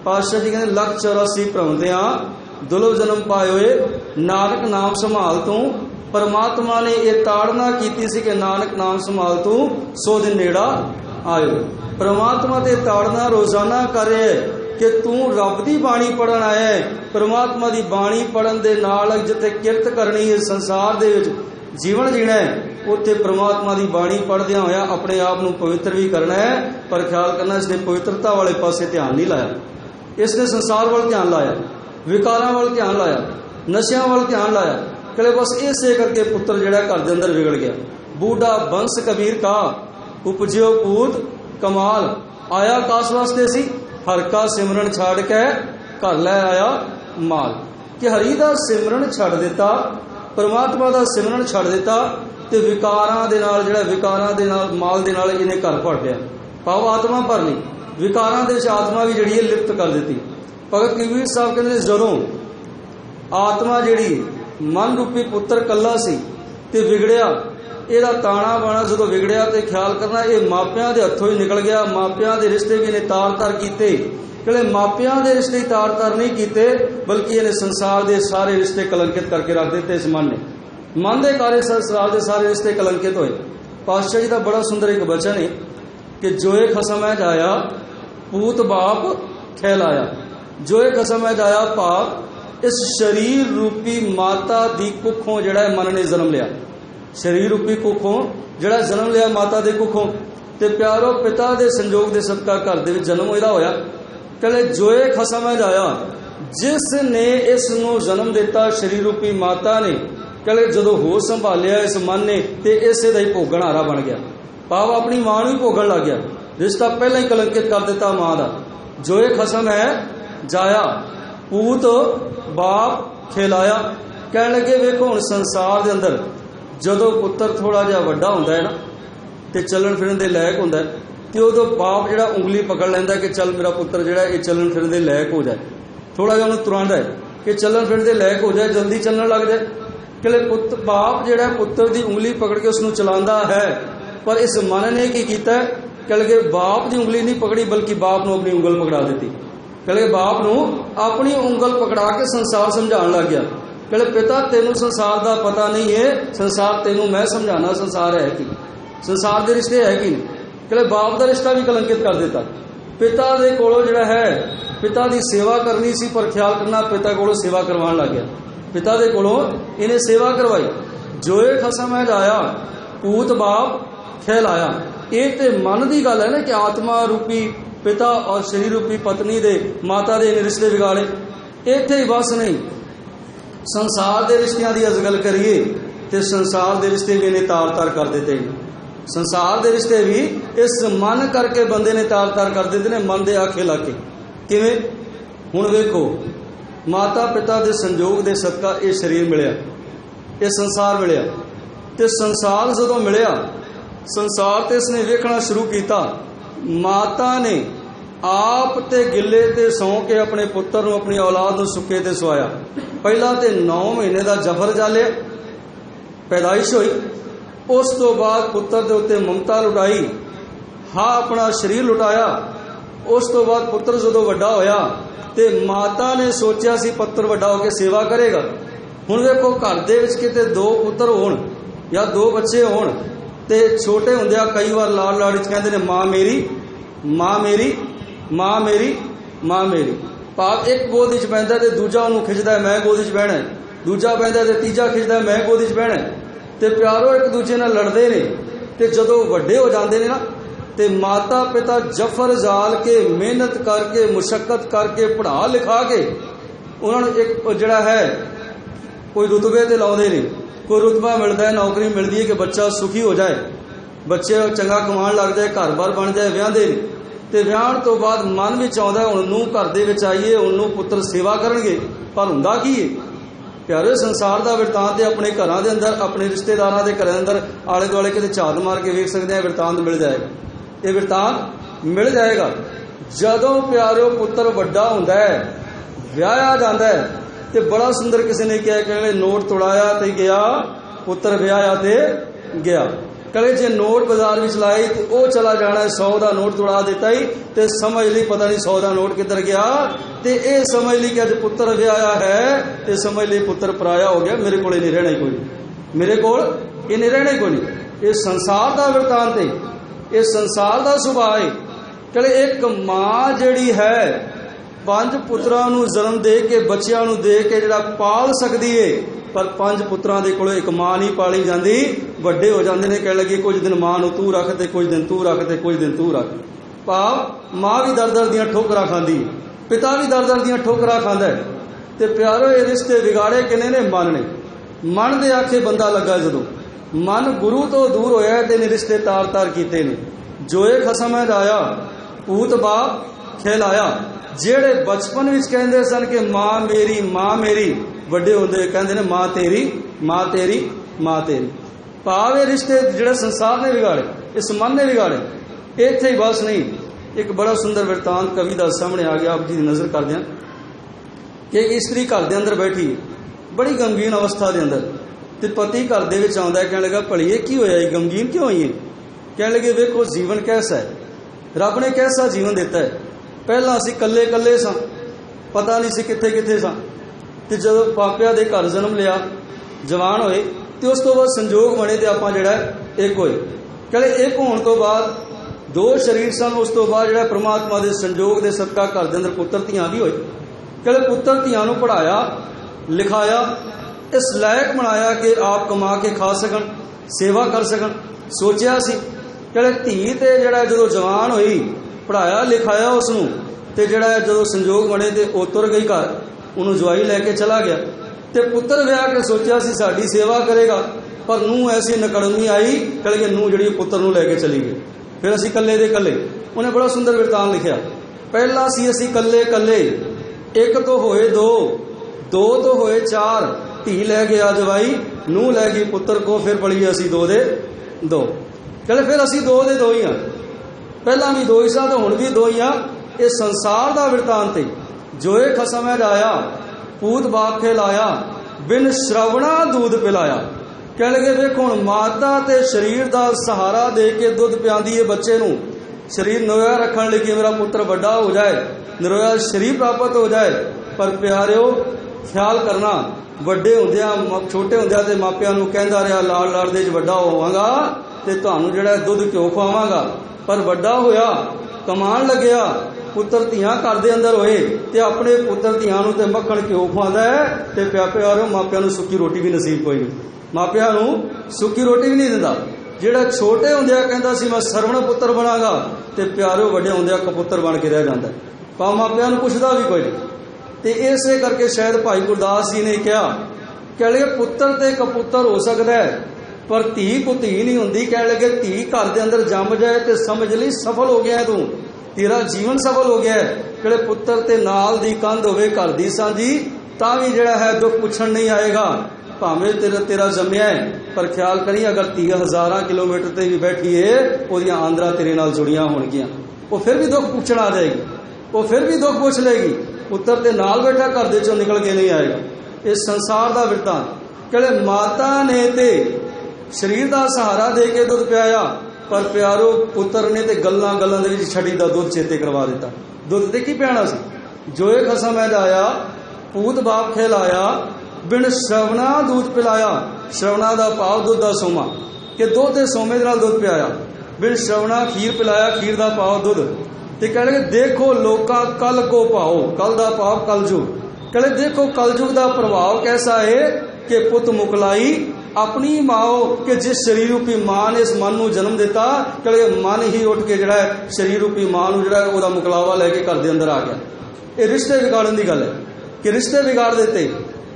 पातशाह जी कहते 184 भ्रमदियां दुर्लभ जन्म पाए हुए, नानक नाम संभाल तू। परमात्मा ने यह ताड़ना की सी कि नानक नाम संभाल तू सो दिन नेड़ा आयो। परमात्मा ते ताड़ना रोजाना करे कि तू रब की बाणी पढ़न आया है। परमात्मा की बाणी पढ़न दे नाल जिथे किरत करनी है, संसार दे विच जीवन जीना है, उत्थे परमात्मा की बाणी पढ़दियां होया अपने आप को पवित्र भी करना है। पर ख्याल करना इसने पवित्रता वाले पासे ध्यान नहीं लाया, इसने संसार वाल ध्यान लाया, विकारां वाल ध्यान लाया, नशियां वाल ध्यान लाया। कहले बस इसे करके पुत्र जिहड़ा घर के अंदर बिगड़ गया। बूढ़ा बंस कबीर का उपजो पूत कमाल, आया कास वास्ते सी? हर का सिमरन छाड़ के घर लै आया माल। कि हरि का सिमरन छड़ दिता, परमात्मा का सिमरन छड़ दिता ते विकारां दे नाल जिहड़ा विकारां दे नाल माल दे नाल इहने घर भर लिया। भाव आत्मा भर ली, विकारां दे आत्मा भी जिहड़ी लिप्त कर दी। भगत कबीर साहब कहते जदों आत्मा जिहड़ी मन रूपी पुत्र कला सी ते बिगड़िया, ਇਹਦਾ ताना बाना जो विगड़िया तो ख्याल करना ये मापियां के हथों ही निकल गया। मापियां के रिश्ते भी इन्हें तार तार किए। कहले मापियां के रिश्ते तार तार नहीं किए बल्कि इन्हें संसार के सारे रिश्ते कलंकित करके रख देते। इस मन ने मन के कार्य संसार के सारे रिश्ते कलंकित होए। पातशाह जी का बड़ा सुंदर एक वचन है कि जोए खसम है जाया पूत बाप खैलाया। जोए खसम है जाया पाप इस शरीर रूपी माता दी कुखों जिहड़ा मन ने जन्म लिया। शरीर रूपी कुखों जिहड़ा जन्म लिया माता दे कुखों ते प्यारो पिता दे संजोग दे सदका घर दे विच जन्म इहदा होया। कहले जोए खसम है जाया जिसने इस नूं जन्म दिता शरीर रूपी माता ने। कहले जदों होश संभालिया इस मन ने ते इसे दा ही भोगण हारा बन गया। भाव अपनी मां नूं ही भोगण लग गया। रिश्ता पहले ही कलंकित कर दिता मां दा। जोए खसम है जाया पूत बाप खिलाया। कहण लगे वेखो हुण संसार दे अंदर जदों पुत्र थोड़ा जिहा वड्डा हुंदा है ना ते चलन फिरन दे लायक हुंदा है ते उदों बाप जिहड़ा उंगली पकड़ लैंदा कि चल मेरा पुत्र जिहड़ा ये चलन फिरन दे लायक हो जाए। थोड़ा जिहा उहनूं तुरांदा है कि चलन फिरन दे लायक हो जाए, जल्दी चलण लग जाए। कहले पुत्र बाप जिहड़ा पुत्र दी उंगली पकड़ के उसनूं चलांदा है। पर इस मन ने की कीता कह लगे बाप की उंगली नहीं पकड़ी बल्कि बाप ने अपनी उंगल पकड़ा दी। कह लगे बाप नू अपनी उंगल पकड़ा के संसार समझाने लग गया। कह लगे पिता तेनू संसार का पता नहीं है, संसार तेनू मैं समझाना संसार है कि संसार के रिश्ते है कि। कह लगे बाप का रिश्ता भी कलंकित कर दिता। पिता दे कोलों जिहड़ा है पिता की सेवा करनी सी पर ख्याल करना पिता कोलों सेवा करवाने लग गया। पिता दे कोलों इन्हें सेवा करवाई। जोए खसम है जाया पूत बाप खैलाया। ये तो मन की गल है ना कि आत्मा रूपी पिता और शरीर रूपी पत्नी दे माता दे रिश्ते बिगाड़े। इत्थे ही बस नहीं, संसार के रिश्तियां की अज गल करिए तो संसार के रिश्ते भी इन्हें तार तार कर देते हैं। संसार के रिश्ते भी इस मन करके बंदे ने तार तार कर देते हैं, मन के आखे ला के। किवें? हुण वेखो, माता पिता के संजोग के सदका ये शरीर मिलिया, ये संसार मिलिया। तो संसार जदों मिलिया, संसार ते इसने वेखना शुरू किया। माता ने आप ते गिले ते सौ के अपने पुत्र नूं अपनी औलाद नूं सुके ते सुआया। पहला तो 9 महीने का जफर जालिया, पैदाइश हुई। उस तो बाद पुत्र के उत्ते ममता लुटाई, हाँ अपना शरीर लुटाया। उस तो बाद पुत्र जदों वड्डा होया ते माता ने सोचा सी पुत्र वड्डा होकर सेवा करेगा। हुण वेखो घर दे विच किते 2 पुत्र होण या 2 बच्चे होण ते छोटे हुंदिया कई बार लाड़ लाड़ च कहंदे ने माँ मेरी, माँ मेरी, माँ मेरी, माँ मेरी। भाव एक गोद च बैठदा ते दूजा उहनूं खिचदा है मैं गोद च बहना है, दूजा बैठदा ते तीजा खिचदा है मैं गोद च बहना है। ते प्यारो एक दूजे नाल लड़दे ने। ते जदों वड्डे हो जांदे ने ना ते माता पिता जफर जाल के मेहनत करके मुशक्कत करके पढ़ा लिखा के उन्होंने एक जिहड़ा है कोई रुतबे ते लाउंदे ने, कोई रुतबा मिलता है, नौकरी मिलती है कि बच्चा सुखी हो जाए, बच्चे चंगा कमाण लग जाए, घर बार बन जाए, विआहदे ने। ते विआहण तो बाद मन विच आउंदा हुण नूं घर दे विच आईए, हुण नूं पुत्र सेवा करनगे। पर हुंदा की है प्यारे, संसार का वृतांत अपने घरां दे अंदर अपने रिश्तेदारां दे घरां अंदर आले दुआले किते झात मार के वेख सकते हैं, वृतांत मिल जाएगा। ये वृतांत मिल जाएगा जदों प्यारो पुत्र वड्डा हुंदा है, विआहया जांदा है। ते बड़ा सुंदर किसी ने कहा कि नोट तोड़ाया ते गया, पुत्र विआहया ते गया। कहे जे नोट बाजार में लाए तो वह चला जाना है, 100 का नोट तोड़ा देता ही तो समझ ली पता नहीं 100 का नोट किधर गया। तो ये समझ ली कि अज पुत्र विआहया है तो समझ ली पुत्र पराया हो गया, मेरे को नहीं रहना कोई, मेरे को नहीं रहना कोई नहीं। ये संसार का वृतांत है, ये संसार का सुभाव है। कहे एक माँ जिहड़ी है 5 पुत्रां नूं जन्म दे के बच्चियां नूं दे के जिहड़ा पाल सकदी है, पर 5 पुत्रां दे कोलों एक मां नहीं पाली जाती। वड्डे हो जाते हैं, कह लगी कुछ दिन मां नूं तू रख ते कुछ दिन तू रख ते कुछ दिन तू रख। भाव मां भी दर दर दियां ठोकरां खांदी, पिता भी दर दर दियां ठोकरां खांदा है। ते प्यारो ये रिश्ते बिगाड़े किने ने? मन ने। मन दे आखे बंदा लगा जदों मन गुरु तो दूर होया ते रिश्ते तार तार कीते ने। जोए खसम है जाया पूत बाप खिलाया। जेड़े बचपन विच कहंदे सन कि मां मेरी, मां मेरी, वड्डे होंदे कहंदे ने मां तेरी, मां तेरी, मां तेरी। भाव ये रिश्ते जिहड़े संसार ने बिगाड़े, इस मन ने बिगाड़े। इत्थे ही बस नहीं, एक बड़ा सुंदर वृतांत कवि दा सामने आ गया, आप जी नज़र कर दें कि एक स्त्री घर दे अंदर बैठी बड़ी गमगीन अवस्था दे अंदर, ते पति घर दे विच आउंदा है, कहने लगा भलिए की होया, गमगीन क्यों होई है? कहने लगे वेखो जीवन कैसा है, रब ने कैसा जीवन दिता है। पहला असीं कल्ले कल्ले सां, पता नहीं सी कित्थे कित्थे सां, ते जदों पापिया दे घर जन्म लिया, जवान होए, ते उस तो बाद संजोग बने ते आपां जिहड़ा एक होए। कहले एक होण तो बाद 2 शरीर सन, उस तो बाद जिहड़ा परमात्मा दे संजोग दे सदका घर दे अंदर पुत्र धीआं भी होए। कहले पुत्र धीआं नूं पढ़ाया लिखाया, इस लायक बनाया कि आप कमा के खा सकन, सेवा कर सकन। सोचिया सी कहले धी ते जिहड़ा जदों जवान होई, पढ़ाया लिखाया उसनूं, ते जिहड़ा जदों संजोग बने ते ओ तुर गई घर, उन्होंने जवाई लैके चला गया। ते पुत्र विआह के सोचा सी साड़ी सेवा करेगा, पर नूह ऐसी नकड़मी आई, कह लगे नूह जिहड़ी पुत्र नूं लैके चली गई। फिर असीं कल्ले दे कल्ले। उन्हें बड़ा सुंदर वृतांत लिखिया, पहला सी असीं कल्ले कल्ले, एक तो होए 2, 2 तो होए 4, धी लै गया जवाई, नूह लै गई पुत्र को, फिर पढ़िए असीं 2 दे 2। कहले फिर असीं 2 दे 2 ही हाँ, पहला भी 2 ही सा तो हुण भी 2 ही हाँ। ये संसार का वृतांत है। जोए खसम है जाया पूत बाप खिलाया, बिन श्रवणा दूध पिलाया। कह लगे वेखो हुण माता ते शरीर का सहारा दे के दुध पियांदी है बच्चे नूं, शरीर नरोया रखने लगी मेरा पुत्र बड़ा हो जाए, नरोया शरीर प्राप्त हो जाए। पर प्यारिओ ख्याल करना, ਵੱਡੇ ਹੁੰਦਿਆਂ ਛੋਟੇ ਹੁੰਦਿਆਂ ਤੇ ਮਾਪਿਆਂ ਨੂੰ ਕਹਿੰਦਾ ਰਿਹਾ ਲਾੜ ਲਾੜਦੇ 'ਚ ਵੱਡਾ ਹੋਵਾਂਗਾ ਤੇ ਤੁਹਾਨੂੰ ਜਿਹੜਾ ਦੁੱਧ ਘਿਓ ਖਵਾਵਾਂਗਾ। ਪਰ ਵੱਡਾ ਹੋਇਆ, ਕਮਾਉਣ ਲੱਗਿਆ, ਪੁੱਤਰ ਧੀਆਂ ਘਰ ਦੇ ਅੰਦਰ ਹੋਏ ਤੇ ਆਪਣੇ ਪੁੱਤਰ ਧੀਆਂ ਨੂੰ ਤੇ ਮੱਖਣ ਘਿਓ ਖਵਾਉਂਦਾ ਹੈ ਤੇ ਪਿਆਰਿਓ ਮਾਪਿਆਂ ਨੂੰ ਸੁੱਕੀ ਰੋਟੀ ਵੀ ਨਸੀਬ ਕੋਈ ਨਹੀਂ, ਮਾਪਿਆਂ ਨੂੰ ਸੁੱਕੀ ਰੋਟੀ ਵੀ ਨਹੀਂ ਦਿੰਦਾ। ਜਿਹੜਾ ਛੋਟੇ ਹੁੰਦਿਆਂ ਕਹਿੰਦਾ ਸੀ ਮੈਂ ਸਰਵਣ ਪੁੱਤਰ ਬਣਾਂਗਾ ਤੇ ਪਿਆਰਿਓ ਵੱਡੇ ਹੁੰਦਿਆਂ ਕਪੁੱਤਰ ਬਣ ਕੇ ਰਹਿ ਜਾਂਦਾ, ਪਰ ਮਾਪਿਆਂ ਨੂੰ ਪੁੱਛਦਾ ਵੀ ਕੋਈ ਨਹੀਂ। ਤੇ ਇਸੇ ਕਰਕੇ ਸ਼ਾਇਦ ਭਾਈ ਗੁਰਦਾਸ ਜੀ ਨੇ ਕਿਹਾ, ਕਹਿ ਲਗੇ ਪੁੱਤਰ ਤੇ ਕਪੁੱਤਰ ਹੋ ਸਕਦਾ ਹੈ ਪਰ ਧੀ ਪੁੱਤੀ ਨਹੀਂ ਹੁੰਦੀ। ਕਹਿ ਲਗੇ ਧੀ ਘਰ ਦੇ ਅੰਦਰ ਜੰਮ ਜਾਏ ਤੇ ਸਮਝ ਲਈ ਸਫਲ ਹੋ ਗਿਆ ਤੂੰ, ਤੇਰਾ ਜੀਵਨ ਸਫਲ ਹੋ ਗਿਆ। ਕਿਹੜੇ ਪੁੱਤਰ ਤੇ ਨਾਲ ਦੀ ਕੰਧ ਹੋਵੇ ਘਰ ਦੀ ਸਾਂਝੀ ਤਾਂ ਵੀ ਜਿਹੜਾ ਹੈ ਦੁੱਖ ਪੁੱਛਣ ਨਹੀਂ ਆਏਗਾ, ਭਾਵੇਂ ਤੇਰਾ ਜੰਮਿਆ ਹੈ। ਪਰ ਖਿਆਲ ਕਰੀ ਅਗਰ ਧੀ ਹਜ਼ਾਰਾਂ ਕਿਲੋਮੀਟਰ ਤੇ ਵੀ ਬੈਠੀ ਏ, ਉਹਦੀਆਂ ਆਂਦਰਾਂ ਤੇਰੇ ਨਾਲ ਜੁੜੀਆਂ ਹੋਣਗੀਆਂ, ਉਹ ਫਿਰ ਵੀ ਦੁੱਖ ਪੁੱਛਣ ਆ ਜਾਏਗੀ, ਉਹ ਫਿਰ ਵੀ ਦੁੱਖ ਪੁੱਛ ਲਏਗੀ। ਪੁੱਤਰ ਤੇ ਨਾਲ ਬੈਠਾ ਘਰ ਦੇ ਚੋਂ ਨਿਕਲ ਕੇ ਨਹੀਂ ਆਏਗਾ। ਇਸ ਸੰਸਾਰ ਦਾ ਬਿਰਤਾਂਤ ਕਹਿੰਦੇ ਮਾਤਾ ਨੇ ਤੇ ਸਰੀਰ ਦਾ ਸਹਾਰਾ ਦੇ ਕੇ ਦੁੱਧ ਪਿਆਇਆ, ਪਰ ਪਿਆਰੋ ਪੁੱਤਰ ਨੇ ਤੇ ਗੱਲਾਂ ਗੱਲਾਂ ਦੇ ਵਿੱਚ ਛੜੀ ਦਾ ਦੁੱਧ ਚੇਤੇ ਕਰਵਾ ਦਿੱਤਾ। ਦੁੱਧ ਤੇ ਕੀ ਪਿਆਣਾ ਸੀ? ਜੋ ਇਹ ਖਸਮ ਹੈ ਜਾਇਆ ਪੂਤ ਬਾਪ ਖਿਲਾਇਆ, ਬਿਨ ਸ਼ਰਵਣਾ ਦੁੱਧ ਪਿਲਾਇਆ। ਸ਼ਰਵਣਾ ਦਾ ਭਾਵ ਦੁੱਧ ਦਾ ਸੋਮਾ, ਕਿ ਦੁੱਧ ਤੇ ਸੋਮੇ ਦੇ ਨਾਲ ਦੁੱਧ ਪਿਆਇਆ। ਬਿਨ ਸ਼ਰਵਣਾ ਖੀਰ ਪਿਲਾਇਆ, ਖੀਰ ਦਾ ਭਾਵ ਦੁੱਧ। ਤੇ ਕਹਿਣਗੇ ਦੇਖੋ ਲੋਕਾਂ ਕਲ ਕੋ ਪਾਓ, ਕਲ ਦਾ ਭਾਵ ਕਲਯੁਗ। ਕਹਿੰਦੇ ਦੇਖੋ ਕਲਯੁਗ ਦਾ ਪ੍ਰਭਾਵ ਕੈਸਾ ਹੈ ਕਿ ਪੁੱਤ ਮੁਕਲਾਈ ਆਪਣੀ ਮਾਓ, ਕਿ ਜਿਸ ਸਰੀਰ ਰੂਪੀ ਮਾਂ ਨੇ ਇਸ ਮਨ ਨੂੰ ਜਨਮ ਦਿੱਤਾ, ਕਹਿੰਦੇ ਮਨ ਹੀ ਉੱਠ ਕੇ ਜਿਹੜਾ ਹੈ ਸਰੀਰ ਰੂਪੀ ਮਾਂ ਨੂੰ ਜਿਹੜਾ ਉਹਦਾ ਮੁਕਲਾਵਾ ਲੈ ਕੇ ਘਰ ਦੇ ਅੰਦਰ ਆ ਗਿਆ। ਇਹ ਰਿਸ਼ਤੇ ਵਿਗਾੜਨ ਦੀ ਗੱਲ ਹੈ ਕਿ ਰਿਸ਼ਤੇ ਵਿਗਾੜ ਦਿੱਤੇ।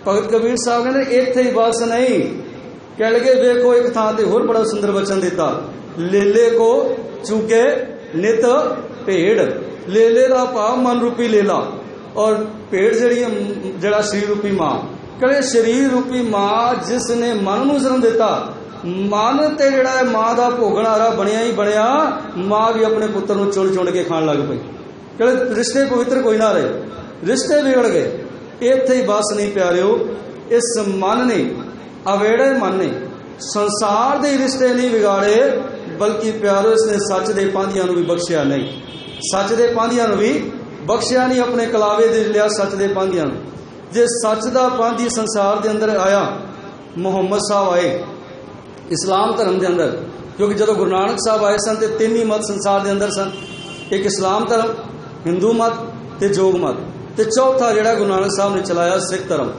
ਭਗਤ ਕਬੀਰ ਸਾਹਿਬ ਕਹਿੰਦੇ ਇੱਥੇ ਹੀ ਬਸ ਨਹੀਂ, ਕਹਿ ਲਗੇ ਵੇਖੋ ਇੱਕ ਥਾਂ ਤੇ ਹੋਰ ਬੜਾ ਸੁੰਦਰ ਬਚਨ ਦਿੱਤਾ, ਲੇਲੇ ਕੋ ਚੁਕੇ ਨਿਤ ਭੇੜ। ਲੇਲੇ ਦਾ ਭਾਵ ਮਨ ਰੂਪੀ ਲੇਲਾ, ਔਰ ਭੇੜ ਜਿਹੜਾ ਸਰੀਰ ਰੂਪੀ ਮਾਂ। ਕਹਿੰਦੇ ਸਰੀਰ ਰੂਪੀ ਮਾਂ ਜਿਸ ਨੇ ਮਨ ਨੂੰ ਜਨਮ ਦਿੱਤਾ, ਮਨ ਤੇ ਜਿਹੜਾ ਹੈ ਮਾਂ ਦਾ ਭੋਗਣਹਾਰਾ ਬਣਿਆ ਹੀ ਬਣਿਆ। ਮਾਂ ਵੀ ਆਪਣੇ ਪੁੱਤਰ ਨੂੰ ਚੁਣ ਚੁਣ ਕੇ ਖਾਣ ਲੱਗ ਪਈ। ਕਹਿੰਦੇ ਰਿਸ਼ਤੇ ਪਵਿੱਤਰ ਕੋਈ ਨਾ ਰਹੇ, ਰਿਸ਼ਤੇ ਵਿਗੜ ਗਏ। ਇੱਥੇ ਹੀ ਬਸ ਨਹੀਂ ਪਿਆਰਿਓ, ਇਸ ਮਨ ਨੇ ਅਵੇੜੇ ਮਨ ਨੇ ਸੰਸਾਰ ਦੇ ਰਿਸ਼ਤੇ ਨਹੀਂ ਵਿਗਾੜੇ, ਬਲਕਿ ਪਿਆਰਿਓ ਇਸਨੇ ਸੱਚ ਦੇ ਪਾਂਧਿਆਂ ਨੂੰ ਵੀ ਬਖਸ਼ਿਆ ਨਹੀਂ, ਸੱਚ ਦੇ ਪਾਂਧਿਆਂ ਨੂੰ ਵੀ ਬਖਸ਼ਿਆ ਨਹੀਂ। ਆਪਣੇ ਕਲਾਵੇ ਦੇ ਲਿਆ ਸੱਚ ਦੇ ਪਾਂਧਿਆਂ ਨੂੰ। ਜੇ ਸੱਚ ਦਾ ਪਾਂਧੀ ਸੰਸਾਰ ਦੇ ਅੰਦਰ ਆਇਆ, ਮੁਹੰਮਦ ਸਾਹਿਬ ਆਏ ਇਸਲਾਮ ਧਰਮ ਦੇ ਅੰਦਰ, ਕਿਉਂਕਿ ਜਦੋਂ ਗੁਰੂ ਨਾਨਕ ਸਾਹਿਬ ਆਏ ਸਨ ਤੇ ਤਿੰਨ ਹੀ ਮਤ ਸੰਸਾਰ ਦੇ ਅੰਦਰ ਸਨ, ਇੱਕ ਇਸਲਾਮ ਧਰਮ, ਹਿੰਦੂ ਮਤ ਤੇ ਜੋਗ ਮਤ, ਤੇ ਚੌਥਾ ਜਿਹੜਾ ਗੁਰੂ ਨਾਨਕ ਸਾਹਿਬ ਨੇ ਚਲਾਇਆ ਸਿੱਖ ਧਰਮ।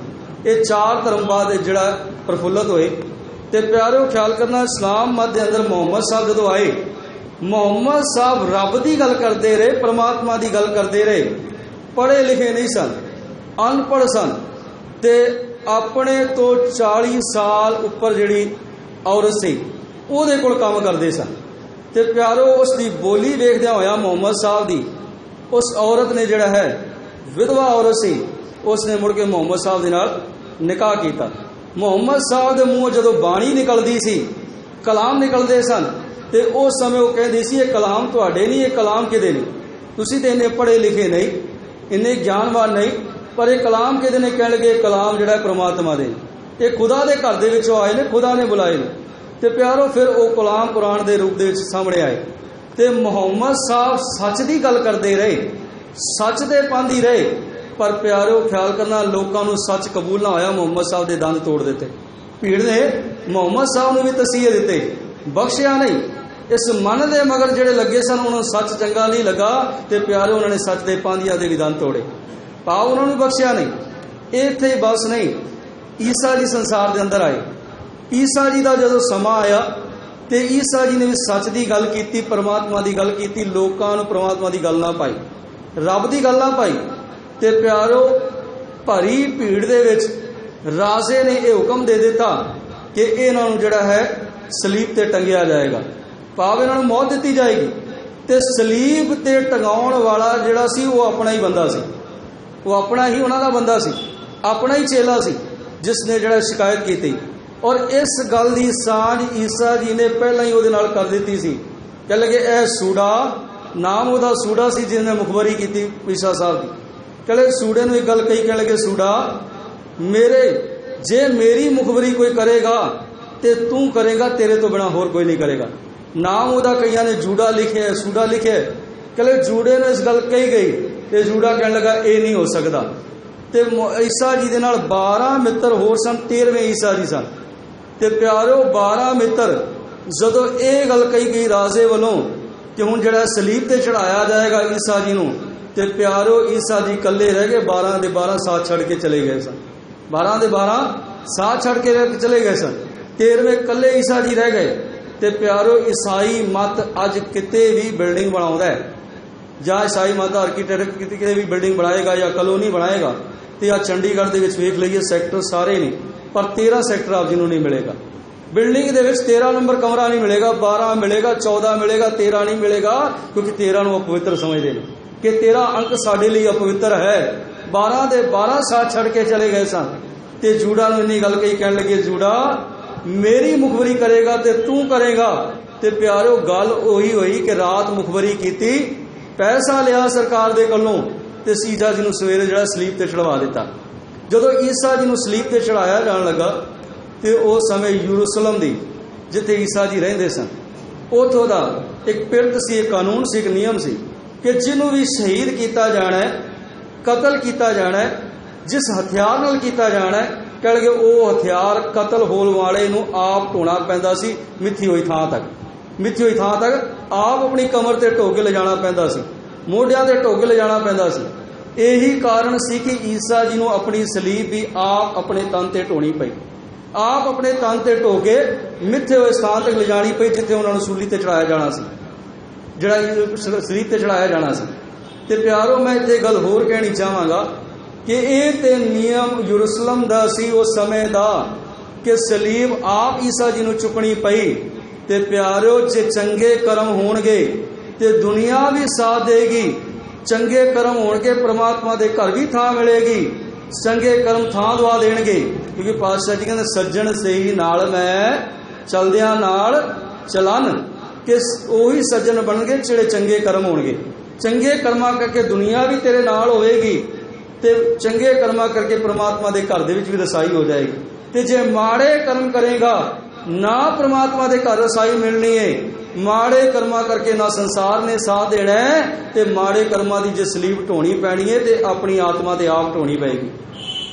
ਇਹ ਚਾਰ ਧਰਮ ਬਾਅਦ ਜਿਹੜਾ ਪ੍ਰਫੁੱਲਤ ਹੋਏ। ਤੇ ਪਿਆਰਿਓ ਖਿਆਲ ਕਰਨਾ, ਇਸਲਾਮ ਮਤ ਦੇ ਅੰਦਰ ਮੁਹੰਮਦ ਸਾਹਿਬ ਜਦੋਂ ਆਏ, ਮੁਹੰਮਦ ਸਾਹਿਬ ਰੱਬ ਦੀ ਗੱਲ ਕਰਦੇ ਰਹੇ, ਪਰਮਾਤਮਾ ਦੀ ਗੱਲ ਕਰਦੇ ਰਹੇ। ਪੜ੍ਹੇ ਲਿਖੇ ਨਹੀਂ ਸਨ, ਅਨਪੜ੍ਹ ਸਨ, ਤੇ ਆਪਣੇ ਤੋਂ 40 ਸਾਲ ਉੱਪਰ ਜਿਹੜੀ ਔਰਤ ਸੀ ਉਹਦੇ ਕੋਲ ਕੰਮ ਕਰਦੇ ਸਨ। ਤੇ ਪਿਆਰੋ ਉਸ ਦੀ ਬੋਲੀ ਵੇਖਦਿਆਂ ਹੋਇਆ ਮੁਹੰਮਦ ਸਾਹਿਬ ਦੀ, ਉਸ ਔਰਤ ਨੇ ਜਿਹੜਾ ਹੈ ਵਿਧਵਾ ਔਰਤ ਸੀ, ਉਸ ਨੇ ਮੁੜ ਕੇ ਮੁਹੰਮਦ ਸਾਹਿਬ ਦੇ ਨਾਲ ਨਿਕਾਹ ਕੀਤਾ। ਮੁਹੰਮਦ ਸਾਹਿਬ ਦੇ ਮੂੰਹੋਂ ਜਦੋਂ ਬਾਣੀ ਨਿਕਲਦੀ ਸੀ, ਕਲਾਮ ਨਿਕਲਦੇ ਸਨ, ਤੇ ਉਸ ਸਮੇਂ ਉਹ ਕਹਿੰਦੀ ਸੀ ਇਹ ਕਲਾਮ ਤੁਹਾਡੇ ਨਹੀਂ, ਇਹ ਕਲਾਮ ਕਿਹਦੇ ਨੇ? ਤੁਸੀਂ ਤੇ ਇੰਨੇ ਪੜ੍ਹੇ ਲਿਖੇ ਨਹੀਂ, ਇੰਨੇ ਗਿਆਨਵਾਨ ਨਹੀਂ, ਪਰ ਇਹ ਕਲਾਮ ਕਿਹਦੇ ਨੇ? ਕਹਿਣ ਲੱਗੇ ਕਲਾਮ ਜਿਹੜਾ ਪ੍ਰਮਾਤਮਾ ਦੇ, ਇਹ ਖੁਦਾ ਦੇ ਘਰ ਦੇ ਵਿੱਚੋਂ ਆਏ ਨੇ, ਖੁਦਾ ਨੇ ਬੁਲਾਏ ਨੇ। ਤੇ ਪਿਆਰੋ ਫਿਰ ਉਹ ਕਲਾਮ ਕੁਰਾਨ ਦੇ ਰੂਪ ਦੇ ਵਿੱਚ ਸਾਹਮਣੇ ਆਏ। ਤੇ ਮੁਹੰਮਦ ਸਾਹਿਬ ਸੱਚ ਦੀ ਗੱਲ ਕਰਦੇ ਰਹੇ, ਸੱਚ ਦੇ ਪਾਂਧੀ ਰਹੇ। ਪਰ ਪਿਆਰੋ ਖਿਆਲ ਕਰਨਾ, ਲੋਕਾਂ ਨੂੰ ਸੱਚ ਕਬੂਲ ਨਾ ਹੋਇਆ, ਮੁਹੰਮਦ ਸਾਹਿਬ ਦੇ ਦੰਦ ਤੋੜ ਦਿੱਤੇ। ਭੀੜ ਨੇ ਮੁਹੰਮਦ ਸਾਹਿਬ ਨੂੰ ਵੀ ਤਸੀਹੇ ਦਿੱਤੇ, ਬਖਸ਼ਿਆ ਨਹੀਂ। ਇਸ ਮਨ ਦੇ ਮਗਰ ਜਿਹੜੇ ਲੱਗੇ ਸਨ, ਉਹਨਾਂ ਨੂੰ ਸੱਚ ਚੰਗਾ ਨਹੀਂ ਲੱਗਾ, ਤੇ ਪਿਆਰੋ ਉਹਨਾਂ ਨੇ ਸੱਚ ਦੇ ਪਾਂਧੀਆਂ ਦੇ ਵੀ ਦੰਦ ਤੋੜੇ, ਭਾਵ ਉਹਨਾਂ ਨੂੰ ਬਖਸ਼ਿਆ ਨਹੀਂ। ਇੱਥੇ ਹੀ ਬਸ ਨਹੀਂ, ਈਸਾ ਜੀ ਸੰਸਾਰ ਦੇ ਅੰਦਰ ਆਏ। ਈਸਾ ਜੀ ਦਾ ਜਦੋਂ ਸਮਾਂ ਆਇਆ ਤੇ ਈਸਾ ਜੀ ਨੇ ਵੀ ਸੱਚ ਦੀ ਗੱਲ ਕੀਤੀ, ਪਰਮਾਤਮਾ ਦੀ ਗੱਲ ਕੀਤੀ। ਲੋਕਾਂ ਨੂੰ ਪਰਮਾਤਮਾ ਦੀ ਗੱਲ ਨਾ ਪਾਈ, ਰੱਬ ਦੀ ਗੱਲ ਨਾ ਪਾਈ। ਤੇ ਪਿਆਰੋ ਭਰੀ ਭੀੜ ਦੇ ਵਿੱਚ ਰਾਜੇ ਨੇ ਇਹ ਹੁਕਮ ਦੇ ਦਿੱਤਾ ਕਿ ਇਹਨਾਂ ਨੂੰ ਜਿਹੜਾ ਹੈ ਸਲੀਬ ਤੇ ਟੰਗਿਆ ਜਾਏਗਾ, ਭਾਵ ਇਹਨਾਂ ਨੂੰ ਮੌਤ ਦਿੱਤੀ ਜਾਏਗੀ। ਤੇ ਸਲੀਬ ਤੇ ਟੰਗਾਉਣ ਵਾਲਾ ਜਿਹੜਾ ਸੀ ਉਹ ਆਪਣਾ ਹੀ ਬੰਦਾ ਸੀ, ਉਹ ਆਪਣਾ ਹੀ ਉਹਨਾਂ ਦਾ ਬੰਦਾ ਸੀ, ਆਪਣਾ ਹੀ ਚੇਲਾ ਸੀ, ਜਿਸ ਨੇ ਜਿਹੜਾ ਸ਼ਿਕਾਇਤ ਕੀਤੀ। ਔਰ ਇਸ ਗੱਲ ਦੀ ਸਾਂਝ ਈਸਾ ਜੀ ਨੇ ਪਹਿਲਾਂ ਹੀ ਉਹਦੇ ਨਾਲ ਕਰ ਦਿੱਤੀ ਸੀ। ਕਹਿ ਲਗੇ ਇਹ ਸੂੜਾ, ਨਾਮ ਉਹਦਾ ਸੂੜਾ ਸੀ, ਜਿਹਨੇ ਮੁਖਬਰੀ ਕੀਤੀ ਈਸਾ ਸਾਹਿਬ ਦੀ। ਕਹਿੰਦੇ ਸੂੜੇ ਨੂੰ ਇੱਕ ਗੱਲ ਕਹੀ, ਕਹਿ ਲਗੇ ਸੂੜਾ ਜੇ ਮੇਰੀ ਮੁਖਬਰੀ ਕੋਈ ਕਰੇਗਾ ਤੇ ਤੂੰ ਕਰੇਗਾ, ਤੇਰੇ ਤੋਂ ਬਿਨਾ ਹੋਰ ਕੋਈ ਨਹੀਂ ਕਰੇਗਾ। नाम उहदा कईयां ने जूड़ा लिखिया सूड़ा लिखिया। कहले जूड़े ने इस गल कही गई तो जूड़ा कहने लगा ये नहीं हो सकता। तो ईसा जी दे नाल 12 मित्र होर सन, 13वें ईसा जी सन। तो प्यारो 12 मित्र जदों ये गल कही गई राजे वालों कि हुण जिहड़ा सलीब ते चढ़ाया जाएगा ईसा जी नूं, ते प्यारो ईसा जी कल्ले रह गए। 12 दे 12 साथ छड़ के चले गए सन। 12 दे 12 साथ छड़ के चले गए सन। 13वें कल्ले ईसा जी रह गए। ते प्यारो ईसाई मत अज किते भी बिल्डिंग बनाउंदा है, जां ईसाई मत आर्कीटैक्ट किते भी बिल्डिंग बनाएगा या कलोनी बनाएगा, तो आ चंडीगढ़ दे विच वेख लईए सैक्टर सारे ने, पर 13 सैक्टर आप जिन्होंने मिलेगा। बिल्डिंग दे विच 13 नंबर कमरा नहीं मिलेगा, 12 मिलेगा, 14 मिलेगा, 13 नहीं मिलेगा, क्योंकि 13 नूं अपवित्र समझते हैं कि 13 अंक साडे लई अपवित्र है। 12 दे 12 साथ छड़ के चले गए सन। ते जूड़ा नूं इन्नी गल कही, कहण लगे जूड़ा मेरी मुखबरी करेगा ते तू करेगा। ते प्यारो गल उही होई कि रात मुखबरी कीती, पैसा लिया सरकार दे कोलों ते ईसा जी नूं सवेरे जिहड़ा सलीब ते चढ़वा दिता। जदों ईसा जी नूं सलीब ते चढ़ाया जाण लगा ते उस समय यरूशलेम दी जिथे ईसा जी रहिंदे सन, उथों दा एक पिरत सी, एक कानून सी, एक नियम सी कि जिन्हों भी शहीद किया जाना है, कतल किया जाना है, जिस हथियार नाल किया जाना है, कह लगे वो हथियार कतल होण वाले नूं आप ढोना पैंदा सी मिथी हुई थां तक। मिथी हुई थां तक आप अपनी कमर ते ढो के ले जाना पैंदा सी, मोढियां ते ढो के ले जाना पैंदा सी। यही कारण सी कि ईसा जी नूं अपनी सलीब भी आप अपने तन ते ढोनी पई, आप अपने तन ते ढो के मिथे हुए स्थान तक ले जानी पई जिथे उन्होंने सूली ते चढ़ाया जाना सी, जिहड़ा सलीब ते चढ़ाया जाना सी। ते प्यारो मैं इत्थे गल होर कहनी चाहांगा कि ये ते नियम यरूशलेम दा सी उस समय दा कि सलीब आप ईसा जी नूं चुकनी पई। ते प्यारो जे चंगे कर्म होणगे ते दुनिया भी साथ देगी, चंगे कर्म होणगे परमात्मा दे घर भी थां मिलेगी, चंगे कर्म थां दवा देणगे। क्योंकि पातशाह जी कहंदे सज्जण सही नाल मैं चलदियां नाल चलन, कि ਉਹੀ सज्जन बनणगे ਜਿਹੜੇ चंगे कर्म होणगे। चंगे कर्मां करके दुनिया भी तेरे नाल होएगी ते चंगे कर्मां करके परमात्मा दे घर दे विच भी रसाई हो जाएगी। ते जे माड़े कर्म करेगा ना परमात्मा दे घर रसाई मिलनी है, माड़े कर्मां करके ना संसार ने साथ देना है, ते माड़े कर्मां दी जे सलीब ढोनी पैनी है ते अपनी आत्मा ते आप ढोनी पेगी।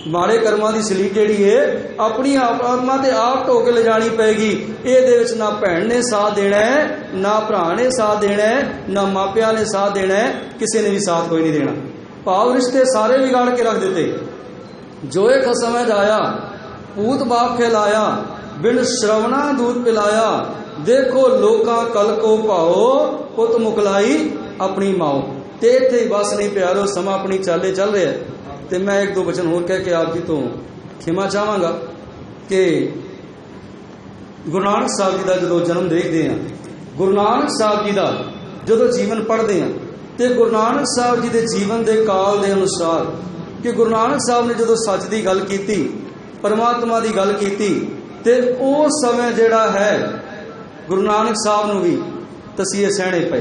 माड़े कर्मां दी सलीब जिहड़ी है अपनी आत्मा ते आप ढो के ले जानी पेगी। इहदे विच ना भैन ने साथ देना है, ना भरा ने साथ देना है, ना मापिया ने साथ देना है, किसी ने भी साथ कोई नहीं देना। भाव रिश्ते सारे बिगाड़ के रख देते। जो एक समय जाया पूत बाप खिलाया, बिन श्रवणा दूध पिलाया, देखो लोका कल को पाओ, पुत मुकलाई अपनी माओ। ते इत्थे बस नहीं प्यारो, समा अपनी चाले चल रहा है। तो मैं एक दो वचन होर कह के आप जी तो खिमा चाहांगा कि गुरु नानक साहब जी का जो जन्म देखते हैं, गुरु नानक साहब जी का जो जीवन पढ़ते हैं, तो गुरु नानक साहब जी के जीवन के काल के अनुसार कि गुरु नानक साहब ने जो सच की गल की, परमात्मा की गल की, तो उस समय जिहड़ा है गुरु नानक साहब नूं भी तसीहे सहने पे।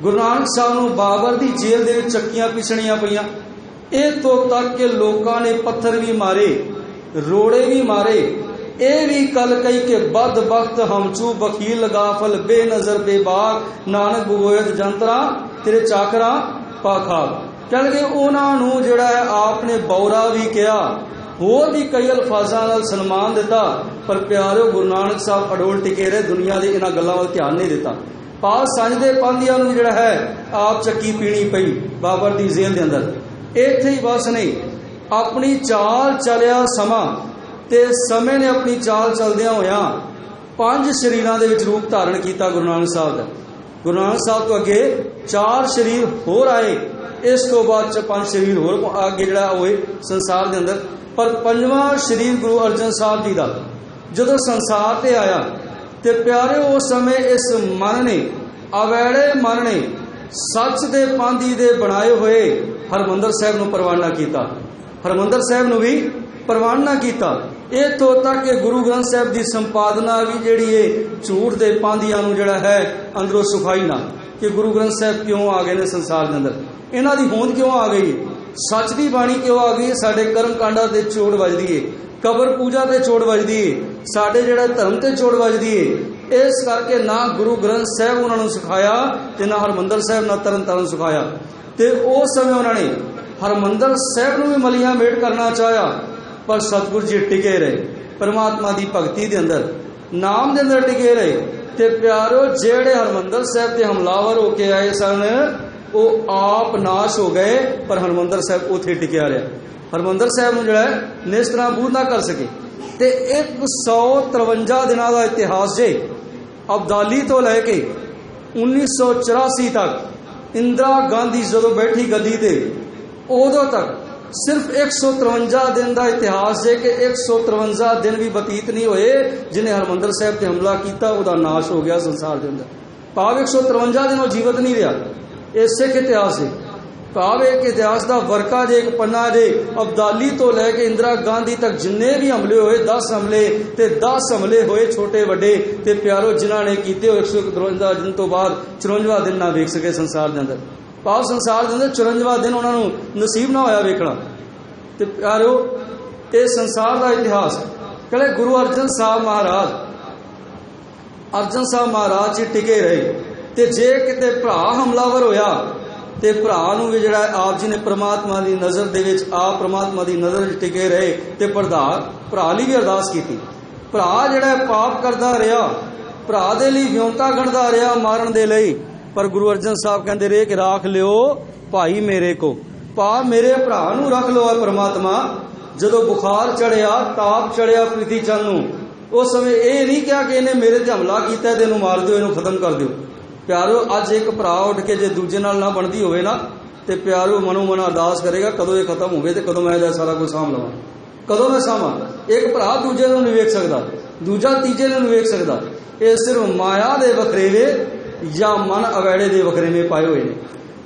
गुरु नानक साहब नूं बाबर की जेल के चक्कियां पिसणियां पईयां, इतों तक के लोगों ने पत्थर भी मारे, रोड़े भी मारे। ये भी कल कही के बद बख्त हमचू बखील गाफल बेनजर बेबाक, नानक गोयत जंतरा तेरे चाकरा पाखाब। कह लगे उन्होंने जिहड़ा है आपने बौरा भी किया, होर भी कई अल्फाजा नाल सन्मान दिता, पर प्यारो गुरु नानक साहब अडोल टिके रहे, दुनिया के इन्हां गल्लां वल ध्यान नहीं दिता। पास संजदे पांदियां नूं जिहड़ा है आप चक्की पीनी पई बाबर दी जेल दे अंदर। इत्थे ही बस नहीं, अपनी चाल चलिया समा ते समय ने अपनी चाल चलदियां होया 5 शरीरां दे विच रूप धारण किया गुरु नानक साहब दा। गुरु नानक साहब तो अगे 4 शरीर होर आए, इस तो बाद 5 शरीर होर आगे जिहड़ा होए संसार दे अंदर। पर 5वां शरीर गुरु अर्जन साहब जी का जदों संसार ते आया, ते प्यारे उस समय इस मन ने अवैड़े मन ने सच दे पांदी दे बनाए हुए हरमंदर साहब नूं परवाना किया, हरमंदर साहब नूं भी परवाना किया। इत्थों तक कि गुरु ग्रंथ साहब की संपादना भी जिहड़ी है झूठ दे पांदियां नूं जिहड़ा है अंदरों सुखाई ना, कि गुरु ग्रंथ साहब क्यों आ गए ने संसार के अंदर, इन्हां दी होंद क्यों आ गई, सच की बाणी क्यों आ गई, साडे कर्म कांडा ते चोट वजदी है। कबर पूजा ते चोट वजदी है, साडे जिहड़ा धर्म ते चोट वजदी है। इस करके ना गुरु ग्रंथ साहिब उन्होंने सिखाया ते ना हरमंदर साहिब ना तरन ताਰਨ सिखाया। ते उस समय उन्होंने हरमंदर साहिब नूं भी मलिया मेट करना चाहया, पर सतगुरु जी टिके रहे परमात्मा की भगती के अंदर, नाम के अंदर टिके रहे। ते प्यारो जेड़े हरमंदर साहिब ते हमलावर होके आए सन वो आप नाश हो गए, पर हरमंदर साहिब उत्थे टिकिया रहा। हरमंदर साहिब नूं जिहड़ा नेस्तनाबूद ना कर सके। ते 153 दिनां दा इतिहास जे अब्दाली तो लैके 1984 तक इंदिरा गांधी जदों बैठी गद्दी ते उदों तक सिर्फ 153 दिन का इतिहास है कि 153 दिन भी बतीत नहीं होए जिन्हें हरमंदर साहिब ते हमला किया वह नाश हो गया संसार के अंदर। भाव 153 दिन वो जीवित नहीं रहा। ये सिख इतिहास है। भाव एक इतिहास का वर्का जे, एक पन्ना जे। अब्दाली तो लैके इंदिरा गांधी तक जिन्ने भी हमले होए 10 हमले ते 10 हमले होए छोटे वड्डे ते प्यारो जिन्हों ने किए 153 दिन तो बाद 54 दिन ना वेख सके संसार के अंदर। भाव संसार के अंदर 54 दिन उन्होंने नसीब ना होया वेखना। ते प्यारो ये संसार का इतिहास कहले गुरु अर्जन साहब महाराज जी टिके रहे। ते जे किते भरा हमलावर होया ते भरा नूं भी जिहड़ा आप जी ने परमात्मा की नज़र दे विच आप परमात्मा की नज़र विच टिके रहे ते भरा लई भी अरदास कीती। भरा जिहड़ा पाप करदा रहा, भरा दे लई विਉਂता गणदा रहा मारन दे लई, पर गुरु अर्जन साहब कहते रहे कि राख लियो भाई मेरे को, पा मेरे भरा नूं रख लो। परमात्मा जदों बुखार चढ़िया ताप चढ़िया प्रीति चंद नूं उस समय ये नहीं कहा कि इन्हें मेरे ते हमला किया ते इहनूं मार दो, इहनूं खत्म कर दो। प्यारो अज एक भरा उठ के जे दूजे नाल ना बनदी होवे ना ते प्यारो मनो मन अरदास करेगा कदों ये खत्म होवे ते कदों मैं इहदा सारा कुछ साम लवां, कदों मैं सामा। एक भरा दूजे नूं नहीं वेख सकदा, दूजा तीजे नूं नहीं वेख सकदा। ये सिर्फ माया दे वखरेवे या मन अवैड़े दे वखरेवे पाए हुए ने।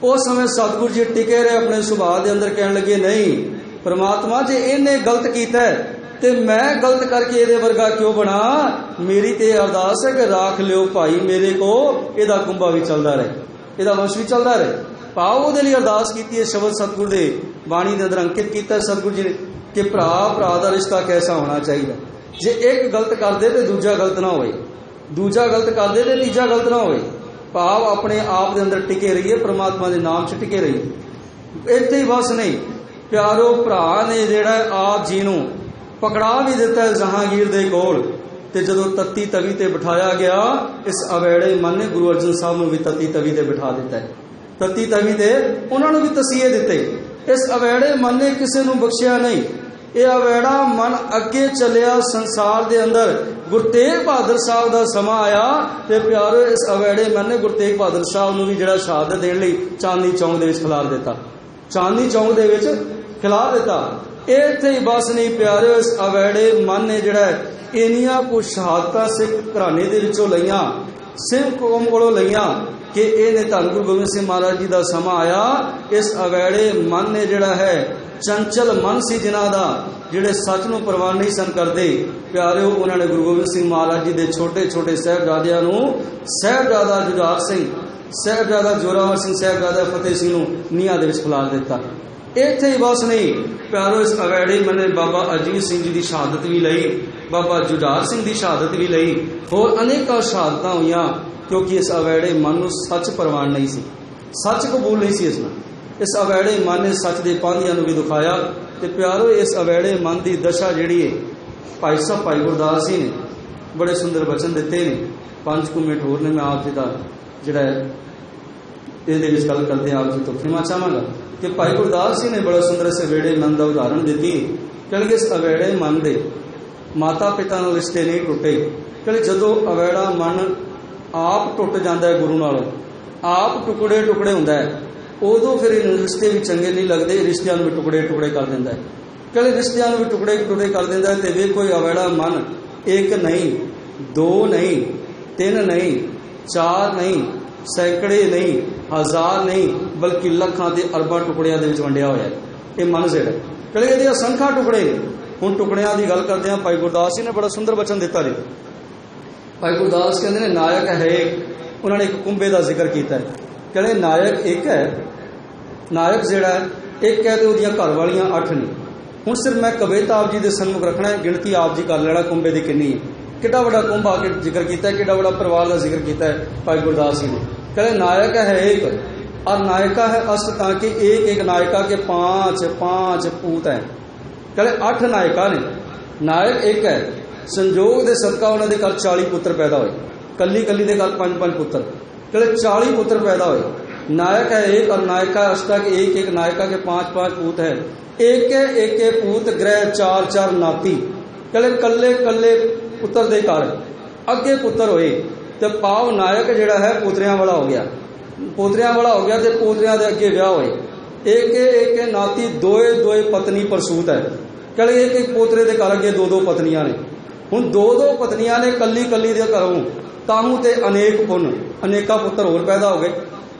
उस समय सतगुरु जी टिके रहे अपने सुभाव के अंदर, कहन लगे नहीं परमात्मा जे इन्हें गलत किया है ते मैं गलत करके ये वर्गा क्यों बना। मेरी ते अरदास है कि राख लियो भाई मेरे को, इहदा कुंभा भी चलता रहे, इहदा वंश भी चलता रहे। भाव उहदे लई अरदास की है। शब्द सतगुरु दे बाणी के अंदर अंकित किया सतगुरु जी ने कि भरा भरा का रिश्ता कैसा होना चाहिए। जे एक गलत कर दे तो दूजा गलत ना होए, दूजा गलत कर दे तो तीजा गलत ना होए। भाव अपने आप के अंदर टिके रहिए, परमात्मा के नाम च टिके रहिए। इत्थे ही बस नहीं प्यारो, भरा ने जिहड़ा आप जी नूं पकड़ा भी दिता है जहांगीर दे कोल ते जदों तत्ती तवी ते बिठाया गया, इस अवैड़े मन ने गुरु अर्जन साहब नूं भी तत्ती तवी ते बिठा दिता है। तत्ती तवी ते उन्होंने भी तसीहे दिते। इस अवैड़े मन ने किसी नूं बख्शिया नहीं। यह अवैड़ा मन अगे चलिया संसार के अंदर। गुरु तेग बहादुर साहब का समा आया तो प्यारो इस अवैड़े मन ने गुरु तेग बहादुर साहब नूं भी जिहड़ा शहादत देण लई चांदनी चौक दे विच खिलार दिता, चांदनी चौक दे विच खिलार दिता। इत्थे ही बस नहीं प्यारे, इस अवैड़े मन ने जिहड़ा इन्नियां कुछ शहादतां सिख घराने दे विचों लईआं, सिख कौम कोलों लईआं कि इहने धन गुरु गोबिंद सिंह महाराज जी का समा आया। इस अवैड़े मन ने जिहड़ा है चंचल मन सी जिन्हां दा, जिहड़े सच नूं परवान नहीं सन करदे प्यारे, उन्होंने गुरु गोबिंद सिंह महाराज जी के छोटे छोटे साहिबजादियां नूं साहिबजादा जुझार सिंह, साहिबजादा जोरावर सिंह, साहिबजादा फतेह सिंह नूं नीहां दे विच खिलार दिता। इत्थे ही बस नहीं प्यारो, इस अवैड़े मन ने बाबा अजीत सिंह जी की शहादत भी लई, बाबा जुझार सिंह की शहादत भी लई, होर अनेकों शहादतां होईयां, क्योंकि इस अवैड़े मन नूं सच परवान नहीं सी, सच कबूल नहीं सी। इस अवैड़े मन ने सच के पांधियां नूं भी दुखाया। तो प्यारो, इस अवैड़े मन की दशा जिहड़ी है भाई साहब भाई गुरदास जी ने बड़े सुंदर वचन दिते ने। 5 मिनट होर ने मैं आप जी का जिहड़ा इहदे विच गल करदे आप जी तो खिमा चाहांगा कि भाई गुरदास जी ने बड़ा सुंदर इस अवेड़े मन का उदाहरण दी। क्योंकि इस अवेड़े मन के माता पिता नाल रिश्ते नहीं टुटे। क्योंकि जदों अवेड़ा मन आप टुट जाता है गुरु नालों, आप टुकड़े टुकड़े होंदा है, उदों फिर रिश्ते भी चंगे नहीं लगते, रिश्तियां भी टुकड़े टुकड़े कर दिंदा है। क्योंकि रिश्तियां भी टुकड़े टुकड़े कर दिंदा है। तो वे कोई अवेड़ा मन 1 नहीं, 2 नहीं, 3 नहीं, 4 नहीं, सैकड़े नहीं, 1000 नहीं, बल्कि लखां ते अरबां टुकड़ियां दे विच वंडिया होया है ये मन जिहड़ा। क्योंकि इहदे असंख्या टुकड़े। हुण टुकड़ियां की गल करदे हां, भाई गुरदास जी ने बड़ा सुंदर वचन दिता जी। भाई गुरदास कहते हैं नायक है एक, उन्होंने एक कुंभे का जिक्र किया है। कहते नायक एक है, नायक जिहड़ा एक है तो उहदियां घर वालियां 8 ने, हुण सिर्फ मैं कविता आप जी के सन्मुख रखना है, गिणती आप जी कर लेना कुंभे की किन्नी है। कितना बड़ा कुंभ आके जिक्र किया है, कितना बड़ा परिवार का जिक्र किया है भाई गुरदास जी ने। कहते नायक है एक और नायिका है अष्ट, ताकि एक एक नायिका के पांच पांच पूत हैं। कहते 8 नायिका ने, नायक एक है, संजोग के सदका उन्होंने घर 40 पुत्र पैदा हुए, कली कली के घर 5-5 पुत्र, कहते 40 पुत्र पैदा हुए। नायक है एक और नायिका अष्टा के एक एक नायिका के 5-5 पूत है, एक पूत ग्रह 4-4 नाती। कहते कल्ले कल्ले पुत्र दे घर अगे पुत्र होए तो पाव नायक जिहड़ा है पोतरियां वाला हो गया, पोतरियां वाला हो गया तो पोतरियां दे अगे विआह होए। एक नाती दोए पत्नी प्रसूत है। कहते एक पोतरे के घर अगे 2 पत्नियां ने। हुण 2 पत्नियां ने कली कली दे घरों, ताहू ते अनेक पुन, अनेका पुत्र होर पैदा हो गए।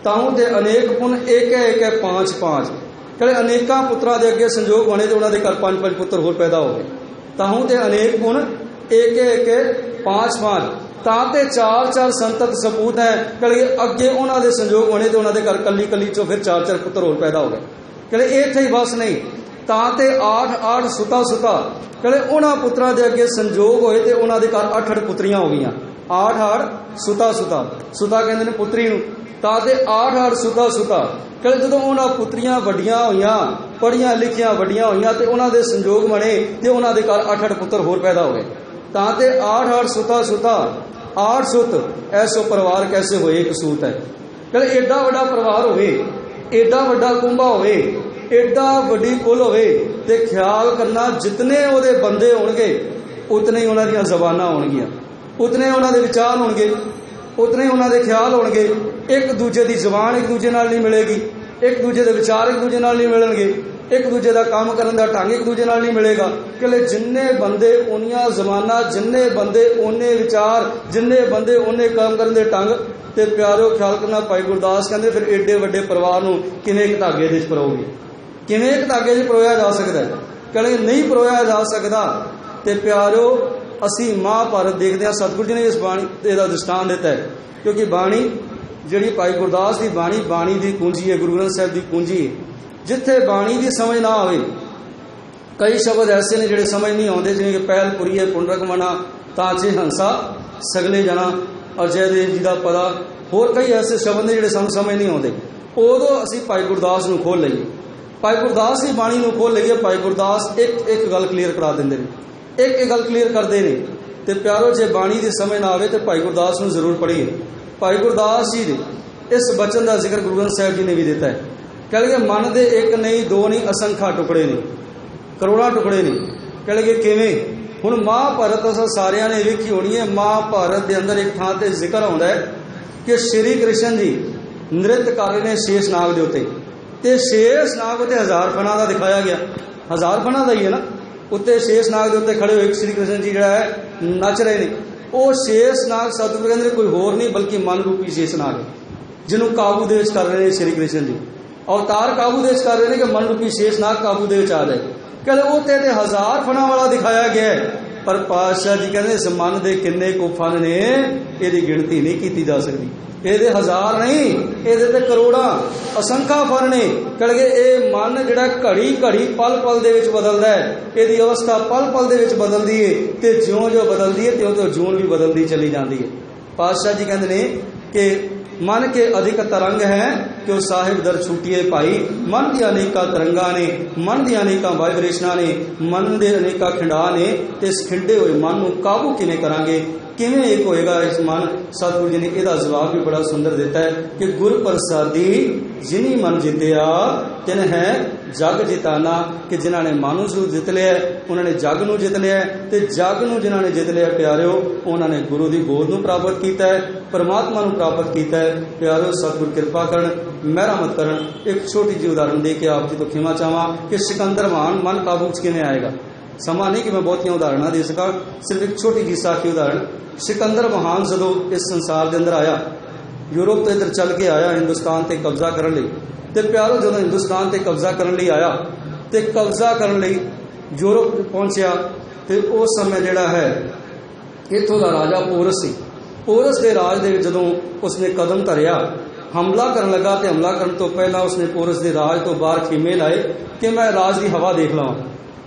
ताहू ते अनेक पुन एक 5-5। कहते अनेका पुत्रां दे अगे संजोग बने तो उन्होंने घर 5-5 पुत्र होर पैदा हो गए। ताहू ते अनेक पुन एक 5-5, ताते 4-4 संतत सपूत है। कहते अगे उन्होंने संजोग बने तो उन्होंने घर कली कली चो फिर 4-4 पुत्र होर पैदा हो गए। कहते इत्थे ही बस नहीं, ताते 8-8 सुता। कहते उन्होंने पुत्रां दे अगे संजोग होए तो उन्होंने घर 8-8 पुत्रियां हो गई। 8-8 सुता कहते हैं पुत्री नूं, ताते 8-8 सुता। कहते जो उन्होंने पुत्रियां वड्डियां होईयां, पढ़िया लिखिया वड्डियां होईयां तो उन्होंने संजोग बने तो उन्होंने घर 8-8 पुत्र होर पैदा हो गए। ताते 8-8 सुता 8 सुत, ऐसो परिवार कैसे होए एक सूत है। कहते एडा वड्डा परिवार होवे, एडा वड्डा कुंभा होवे, एडा वड्डी कुल होवे ते ख्याल करना जितने उहदे बंदे होणगे उतने ही उन्हां दीयां ज़बानां होणगीਆਂ, उतने उन्हां दे विचार होणगे, उतने उन्हां दे ख्याल होणगे। एक दूजे की जबान एक दूजे नाल नहीं मिलेगी, एक दूजे के विचार एक दूजे नाल नहीं मिलणगे, एक दूजे का काम करने का ढंग एक दूजे नाल नहीं मिलेगा। कहले जिन्ने बंदे उन्नियां जबानां, जिन्ने बंदे उन्ने विचार, जिन्ने बंदे उन्ने काम करने के ढंग। ते प्यारो ख्याल करना, भाई गुरदास कहते फिर एडे वड्डे परिवार नूं किवें एक धागे दे परोगे, किवें एक धागे च परोया जा सकता है। कहले नहीं परोया जा सकता। ते प्यारो असी महाभारत देखते हैं, सतगुरु जी ने इस बाणी का दृष्टांत दिता है, क्योंकि बाणी जिहड़ी भाई गुरदास की बाणी की कुंजी है, गुरु ग्रंथ साहिब की कुंजी है। जिथे बाणी की समझ ना आवे, कई शब्द ऐसे ने जिहड़े समझ नहीं आते, जिवें कि पहल पुरी है पुनरक मना ताचे हंसा सगले जना और जयदेव जी का पता, होर कई ऐसे शब्द ने जिहड़े सानूं समझ नहीं आते। उदों असी भाई गुरदास नूं खोल लईए, भाई गुरदास की बाणी नूं खोल लईए। भाई गुरदास एक गल क्लीयर करा देंदे ने, एक गल क्लीयर करते हैं। तो प्यारो जे बाणी की समझ ना आवे तो भाई गुरदास नूं जरूर पढ़िए। भाई गुरदास जी ने इस बचन का जिक्र गुरु ग्रंथ साहिब जी ने भी दिता है। कहते मन दे एक नहीं दो नहीं असंख्या टुकड़े ने, करोड़ा टुकड़े ने। कहते किवें? हुण महाभारत असां सारिਆਂ ने वेखी होनी है। महाभारत के अंदर एक थां ते जिक्र आउंदा है कि श्री कृष्ण जी नृत्य कर रहे हैं शेषनाग के उत्ते, ते शेषनाग उत्ते 1000 फणा का दिखाया गया। 1000 फणा का ही है ना, उत्ते शेषनाग के उत्ते खड़े हुए श्री कृष्ण जी जिहड़ा है नच रहे हैं। वो शेषनाग सतगुरु कहंदे कोई होर नहीं बल्कि मन रूपी शेषनाग है, जिन्होंने काबू दे विच कर रहे हैं श्री कृष्ण जी। अवतार काबू दे विच कर रहे हैं कि मन रूपी शेषनाग काबू दे विच आ जाए। कहते वो ते 1000 फणा वाला दिखाया गया है, पर पातशाह जी कहते इस मन के किन्ने को फन ने यदी गिणती नहीं की जा सकती। ये 1000 नहीं, ये करोड़ा असंख्या फन ने। कहते ये मन जिहड़ा घड़ी घड़ी पल पल दे विच बदलदा है, यदी अवस्था पल पल दे विच बदलदी है, ते ज्यों ज्यों बदलदी है त्यों त्यों जून भी बदलती चली जाती है। पातशाह जी कहते हैं कि मन के अधिक तरंग है क्यों साहिब दर छूटिए भाई। मन दी अनेका तरंगा ने, मन दी अनेका वाइब्रेशना ने, मन दे अनेका खिंडा ने, ते इस खिंडे हुए मन नूं काबू किवें करांगे, किवें एक होएगा इस मन। सतगुरु जी ने इसका जवाब भी बड़ा सुंदर दिता है कि गुर प्रसादी जिनी मन जितया तिन है जग जिताना। कि जिन्हों ने मन नूं जित लिया उन्होंने जग नूं जित लिया, ते जग नूं जिन्हों ने जित लिया प्यारिओ उन्होंने गुरु की गोद नूं प्राप्त किया है, परमात्मा नूं प्राप्त किया है। प्यारिओ सतगुर कृपा करन, मेहरमत करन। एक छोटी जी उदाहरण दे के आप जी तो खिमा चाहवा कि सिकंदर महान मन काबू च किवें आएगा। समा नहीं कि मैं बहुतियां उदाहरण दे सका, सिर्फ एक छोटी जी साखी उदाहरण। सिकंदर महान जदों इस संसार के अंदर आया, यूरोप तो इधर चल के आया हिंदुस्तान से कब्जा करने लई। ते प्यारो जो हिंदुस्तान से कब्जा करने लई आया, तो कब्जा करने लई यूरोप पहुंचया, तो उस समय जिहड़ा है इत्थों का राजा पोरस सी। पोरस के राज दे जदों उसने कदम धरिया, हमला करन लगा, तो हमला करने तो पहला उसने पोरस के राज तो बाहर खीमे लाए कि मैं राज की हवा देख लवां।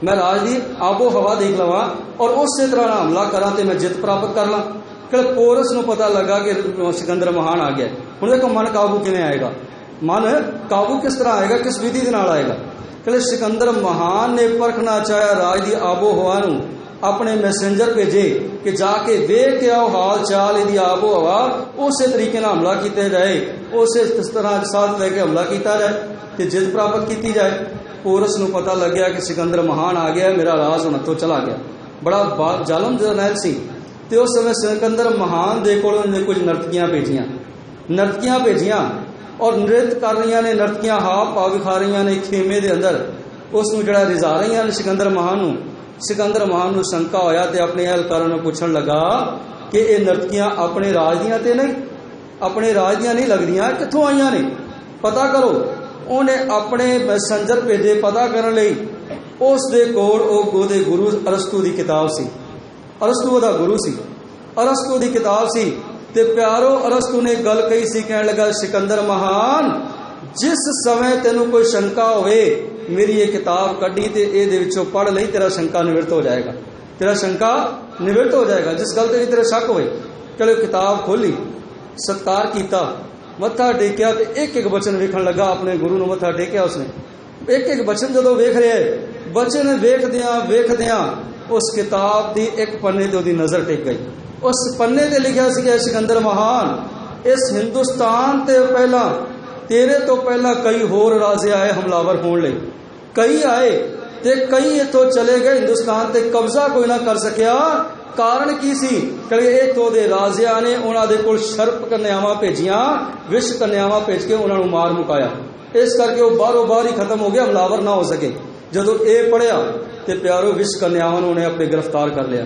मैं राज की आबो हवा देख लवां और उस तरह हमला करा तो मैं जित प्राप्त कर ला। कि पोरस को पता लगा कि सिकंदर महान आ गया। हुण देखो मन काबू किवें आएगा, मन काबू किस तरह आएगा, किस विधि के नाल आएगा। कि सिकंदर महान ने परखना चाहया राज की आबो हवा नूं, अपने मैसेंजर भेजे कि जाके वेख के आओ हाल चाल यदि आबो हवा, उस तरीके नाल हमला किया जाए, उस तरह साथ लैके हमला किया जाए तो जित प्राप्त की जाए। पोरस को पता लग गया कि सिकंदर महान आ गया, मेरा राज हुण तो चला गया। बड़ा जालम जरनैल सी। तो उस समय सिकंदर महान दे कोल कुछ नर्तकियां भेजियां और नृत्य कर रही ने, नर्तकियां हाव भाव विखा रही ने खेमे के अंदर, उसनूं जिहड़ा रिझा रही ने सिकंदर महान नूं। सिकंदर महान नूं शंका होया ते अपने एहलकारां नूं पुछण लगा कि ये नर्तकियां अपने राज दियां ते नहीं, अपने राज दियां नहीं लगदियां, कित्थों आईयां ने, पता करो। उन्हें अपने मैसेंजर भेजे पता करने लई। उस दे कोल ओहदे गुरु अरस्तु की किताब सी, अरस्तु ओहदा गुरु सी, अरस्तु की किताब सी। ते प्यारो अरस्तु ने गल कही सी, कहने लगा सिकंदर महान, जिस समय तेनू कोई शंका होवे मेरी ये किताब कढ़ी ते इहदे विचों पढ़ लई, तेरा शंका निवृत्त हो जाएगा, तेरा शंका निवृत्त हो जाएगा। जिस गल ते तेरा शक होवे, चलो किताब खोली, सत्कार किया, मत्था टेकिया ते एक एक वचन वेखण लगा। अपने गुरु नूं मत्था टेकिया उसने, एक एक वचन जदों वेख रहा है, वचन वेखदियां उस किताब की एक पन्ने ते उहदी नज़र टेक गई। उस पन्ने ते लिखिया सी कि सिकंदर महान, इस हिंदुस्तान ते पहला तेरे तो पहला कई होर राजे आए हमलावर होने लई, कई आए ते कई इथों चले गए, हिंदुस्तान ते कब्जा कोई ना कर सकिया। कारण की सी कि इथों दे राजियां ने उन्हां दे कोल शर्प कन्यावां भेजियां, विष कन्यावां भेज के उन्हां नूं मार मुकाया। इस करके वो बारों बार ही खत्म हो गया, हमलावर ना हो सके। जदों ये पढ़िया तो प्यारो विष कन्यावां नूं उन्हें अपने गिरफ्तार कर लिया,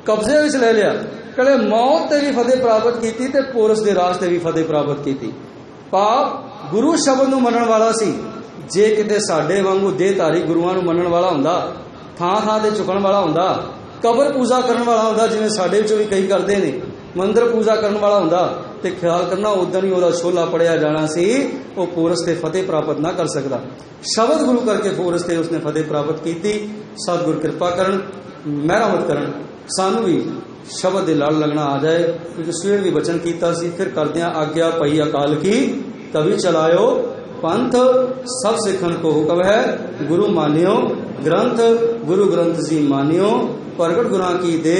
कब्जे विच ले लिया। कले मौत ते भी फतेह प्राप्त की ते पोरस दे राज ते भी फतेह प्राप्त की। पाप गुरु शब्द नूं मनण वाला सी। जे किते साडे वांगू देहधारी गुरुआं नूं मनण वाला हुंदा, थां थां ते चुकण वाला हुंदा, कबर पूजा करने वाला हुंदा, जिवें साडे विचों भी कई करते ने, मंदिर पूजा करने वाला हुंदा, ते ख्याल करना उदन ही ओहदा छोला पड़िया जाना सी, वो पोरस ते फतेह प्राप्त ना कर सकदा। शब्द गुरु करके पोरस ते उसने फतेह प्राप्त की। सतगुर कृपा करन, मेहरमत करन, सानू भी शब्द दे लड़ लगना आ जाए। क्योंकि सवेर भी वचन कीता सी, फिर करदियां आग्या पई अकाल की, तभी चलायो पंथ, सब सिखन को हुक्म है, गुरु मानियो ग्रंथ, गुरु ग्रंथ जी मानियो, प्रगट गुरां की दे,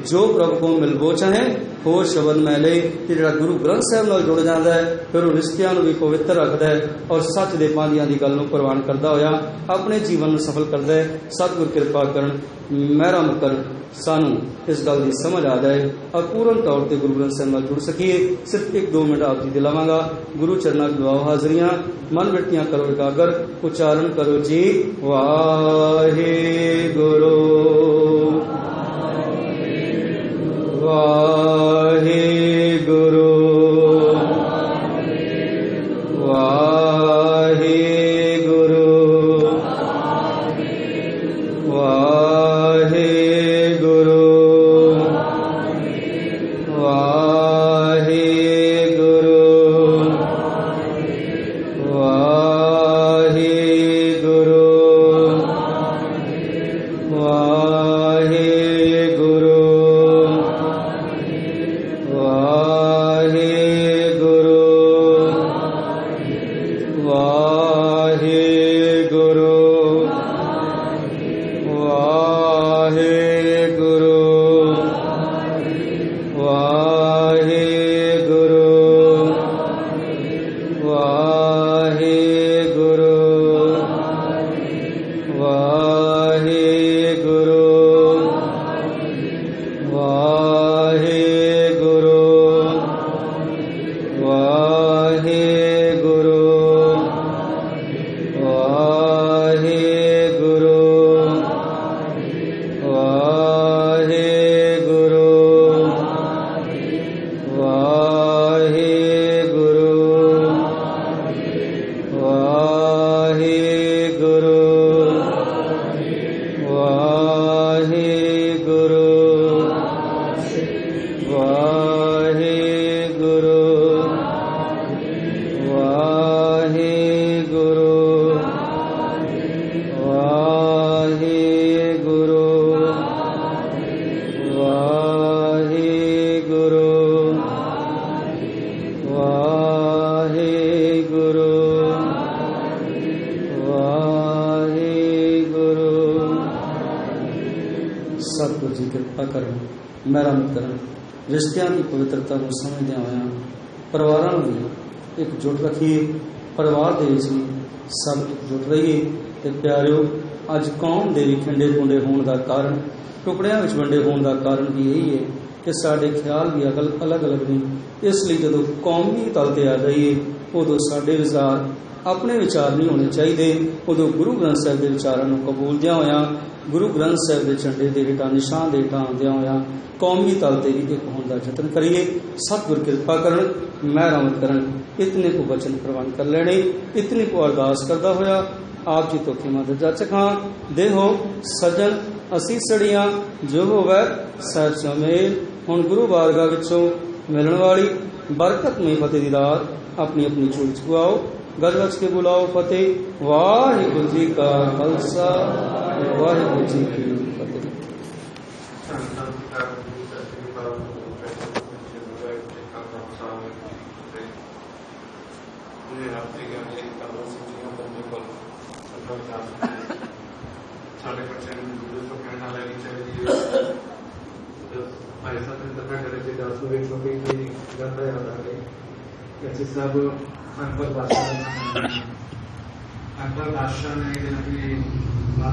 जो प्रभु को मिलबो चाहे, होर शब्द मैले। जिहड़ा गुरु ग्रंथ साहब नाल जुड़ जाता है, फिर वो रिश्तियां नूं भी पवित्र रखता है और सच दे पांदियां दी गल नूं प्रवान करदा होया अपने जीवन नूं सफल करदा है। सतगुर कृपा करन, मेहरम करन, सानू इस गल की समझ आ जाए और पूर्ण तौर पर गुरु ग्रंथ साहब नाल जुड़ सकीए। सिर्फ 1-2 मिनट आप जी दिलावांगा। गुरु चरनां च दुआओ हाजरियां, मन बिटियां करो एकागर, उच्चारण करो जी वाहे गुरु वाहे गुरु वाहे गुरु वाहे गुरु वाहे गुरु वाहे गुरु वाहे गुरु ਕਿਰਪਾ ਕਰਨ, ਮਿਹਰਬਾਨੀ ਕਰਨ। ਰਿਸ਼ਤਿਆਂ ਦੀ ਪਵਿੱਤਰਤਾ ਨੂੰ ਸਮਝਦਿਆਂ ਹੋਇਆਂ ਪਰਿਵਾਰਾਂ ਨੂੰ ਵੀ ਇਕਜੁੱਟ ਰੱਖੀਏ, ਪਰਿਵਾਰ ਦੇ ਵਿੱਚ ਵੀ ਸਭ ਇਕਜੁੱਟ ਰਹੀਏ। ਅਤੇ ਪਿਆਰਿਓ, ਅੱਜ ਕੌਮ ਦੇ ਵੀ ਖਿੰਡੇ ਖੁੰਡੇ ਹੋਣ ਦਾ ਕਾਰਨ, ਟੁਕੜਿਆਂ ਵਿੱਚ ਵੰਡੇ ਹੋਣ ਦਾ ਕਾਰਨ ਵੀ ਇਹੀ ਹੈ ਕਿ ਸਾਡੇ ਖਿਆਲ ਵੀ ਅਲੱਗ ਅਲੱਗ ਨੇ। ਇਸ ਲਈ ਜਦੋਂ ਕੌਮੀ ਤਲ 'ਤੇ ਆ ਜਾਈਏ, ਉਦੋਂ ਸਾਡੇ ਵਿਚਾਰ ਆਪਣੇ ਵਿਚਾਰ ਨਹੀਂ ਹੋਣੇ ਚਾਹੀਦੇ। ਉਦੋਂ ਗੁਰੂ ਗ੍ਰੰਥ ਸਾਹਿਬ ਦੇ ਵਿਚਾਰਾਂ ਨੂੰ ਕਬੂਲਦਿਆਂ ਹੋਇਆਂ, ਗੁਰੂ ਗ੍ਰੰਥ ਸਾਹਿਬ ਦੇ ਝੰਡੇ ਦੇ ਹੇਠਾਂ, ਨਿਸ਼ਾਨ ਦੇ ਹੇਠਾਂ ਆਉਂਦਿਆਂ ਹੋਇਆਂ ਕੌਮੀ ਤਲ 'ਤੇ ਵੀ ਇੱਕ ਹੋਣ ਦਾ ਯਤਨ ਕਰੀਏ। ਸਤਿਗੁਰ ਕਿਰਪਾ ਕਰਨ, ਮਿਹਰਬਾਨੀ ਕਰਨ। ਇਤਨੇ ਕੋ ਬਚਨ ਪ੍ਰਵਾਨ ਕਰ ਲੈਣੇ। ਇਤਨੇ ਕੋ ਅਰਦਾਸ ਕਰਦਾ ਹੋਇਆ ਆਪ ਜੀ ਤੋਂ ਖਿਮਾ ਜਾਚਕ ਹਾਂ। ਦੇਹੋ ਸੱਜਣ ਅਸੀਂ ਸੜੀਆਂ, ਜੋ ਹੋਵੈ ਸਹਿਜ ਚੋਂ ਮੇਲ। ਹੁਣ ਗੁਰੂ ਬਾਰਗਾਹ ਵਿੱਚੋਂ ਮਿਲਣ ਵਾਲੀ ਬਰਕਤਮਈ ਫਤਿਹ ਦੀ ਦਾਤ ਆਪਣੀ ਆਪਣੀ ਝੋਲੀ 'ਚ ਪਾਓ। ਗਜ ਗਜ ਕੇ ਬੁਲਾਓ ਫਤਿਹ। ਵਾਹਿਗੁਰੂ ਜੀ ਕਾ ਖਾਲਸਾ, ਵਾਹਿਗੁਰੂ ਜੀ ਕੀ ਫਤਿਹ। ਸਾਡੇ ਬੱਚਿਆਂ ਨੂੰ ਗੁਰੂ ਤੋਂ ਕਹਿਣਾ ਲੈਣੀ ਚਾਹੀਦੀ ਹੈ। ਭਾਈ ਸਾਹਿਬ ਨੇ ਦੱਸਿਆ ਕਰੇ ਕਿ ਦਾਸ ਨੂੰ ਵੇਖੋ ਕਿ ਗੰਦਾ ਯਾਦ ਆ ਗਈ। ਅਸੀਂ ਸਭ ਅਨਪੜ੍ਹ ਭਾਸ਼ਾ ਨੇ ਜਿਹਨਾਂ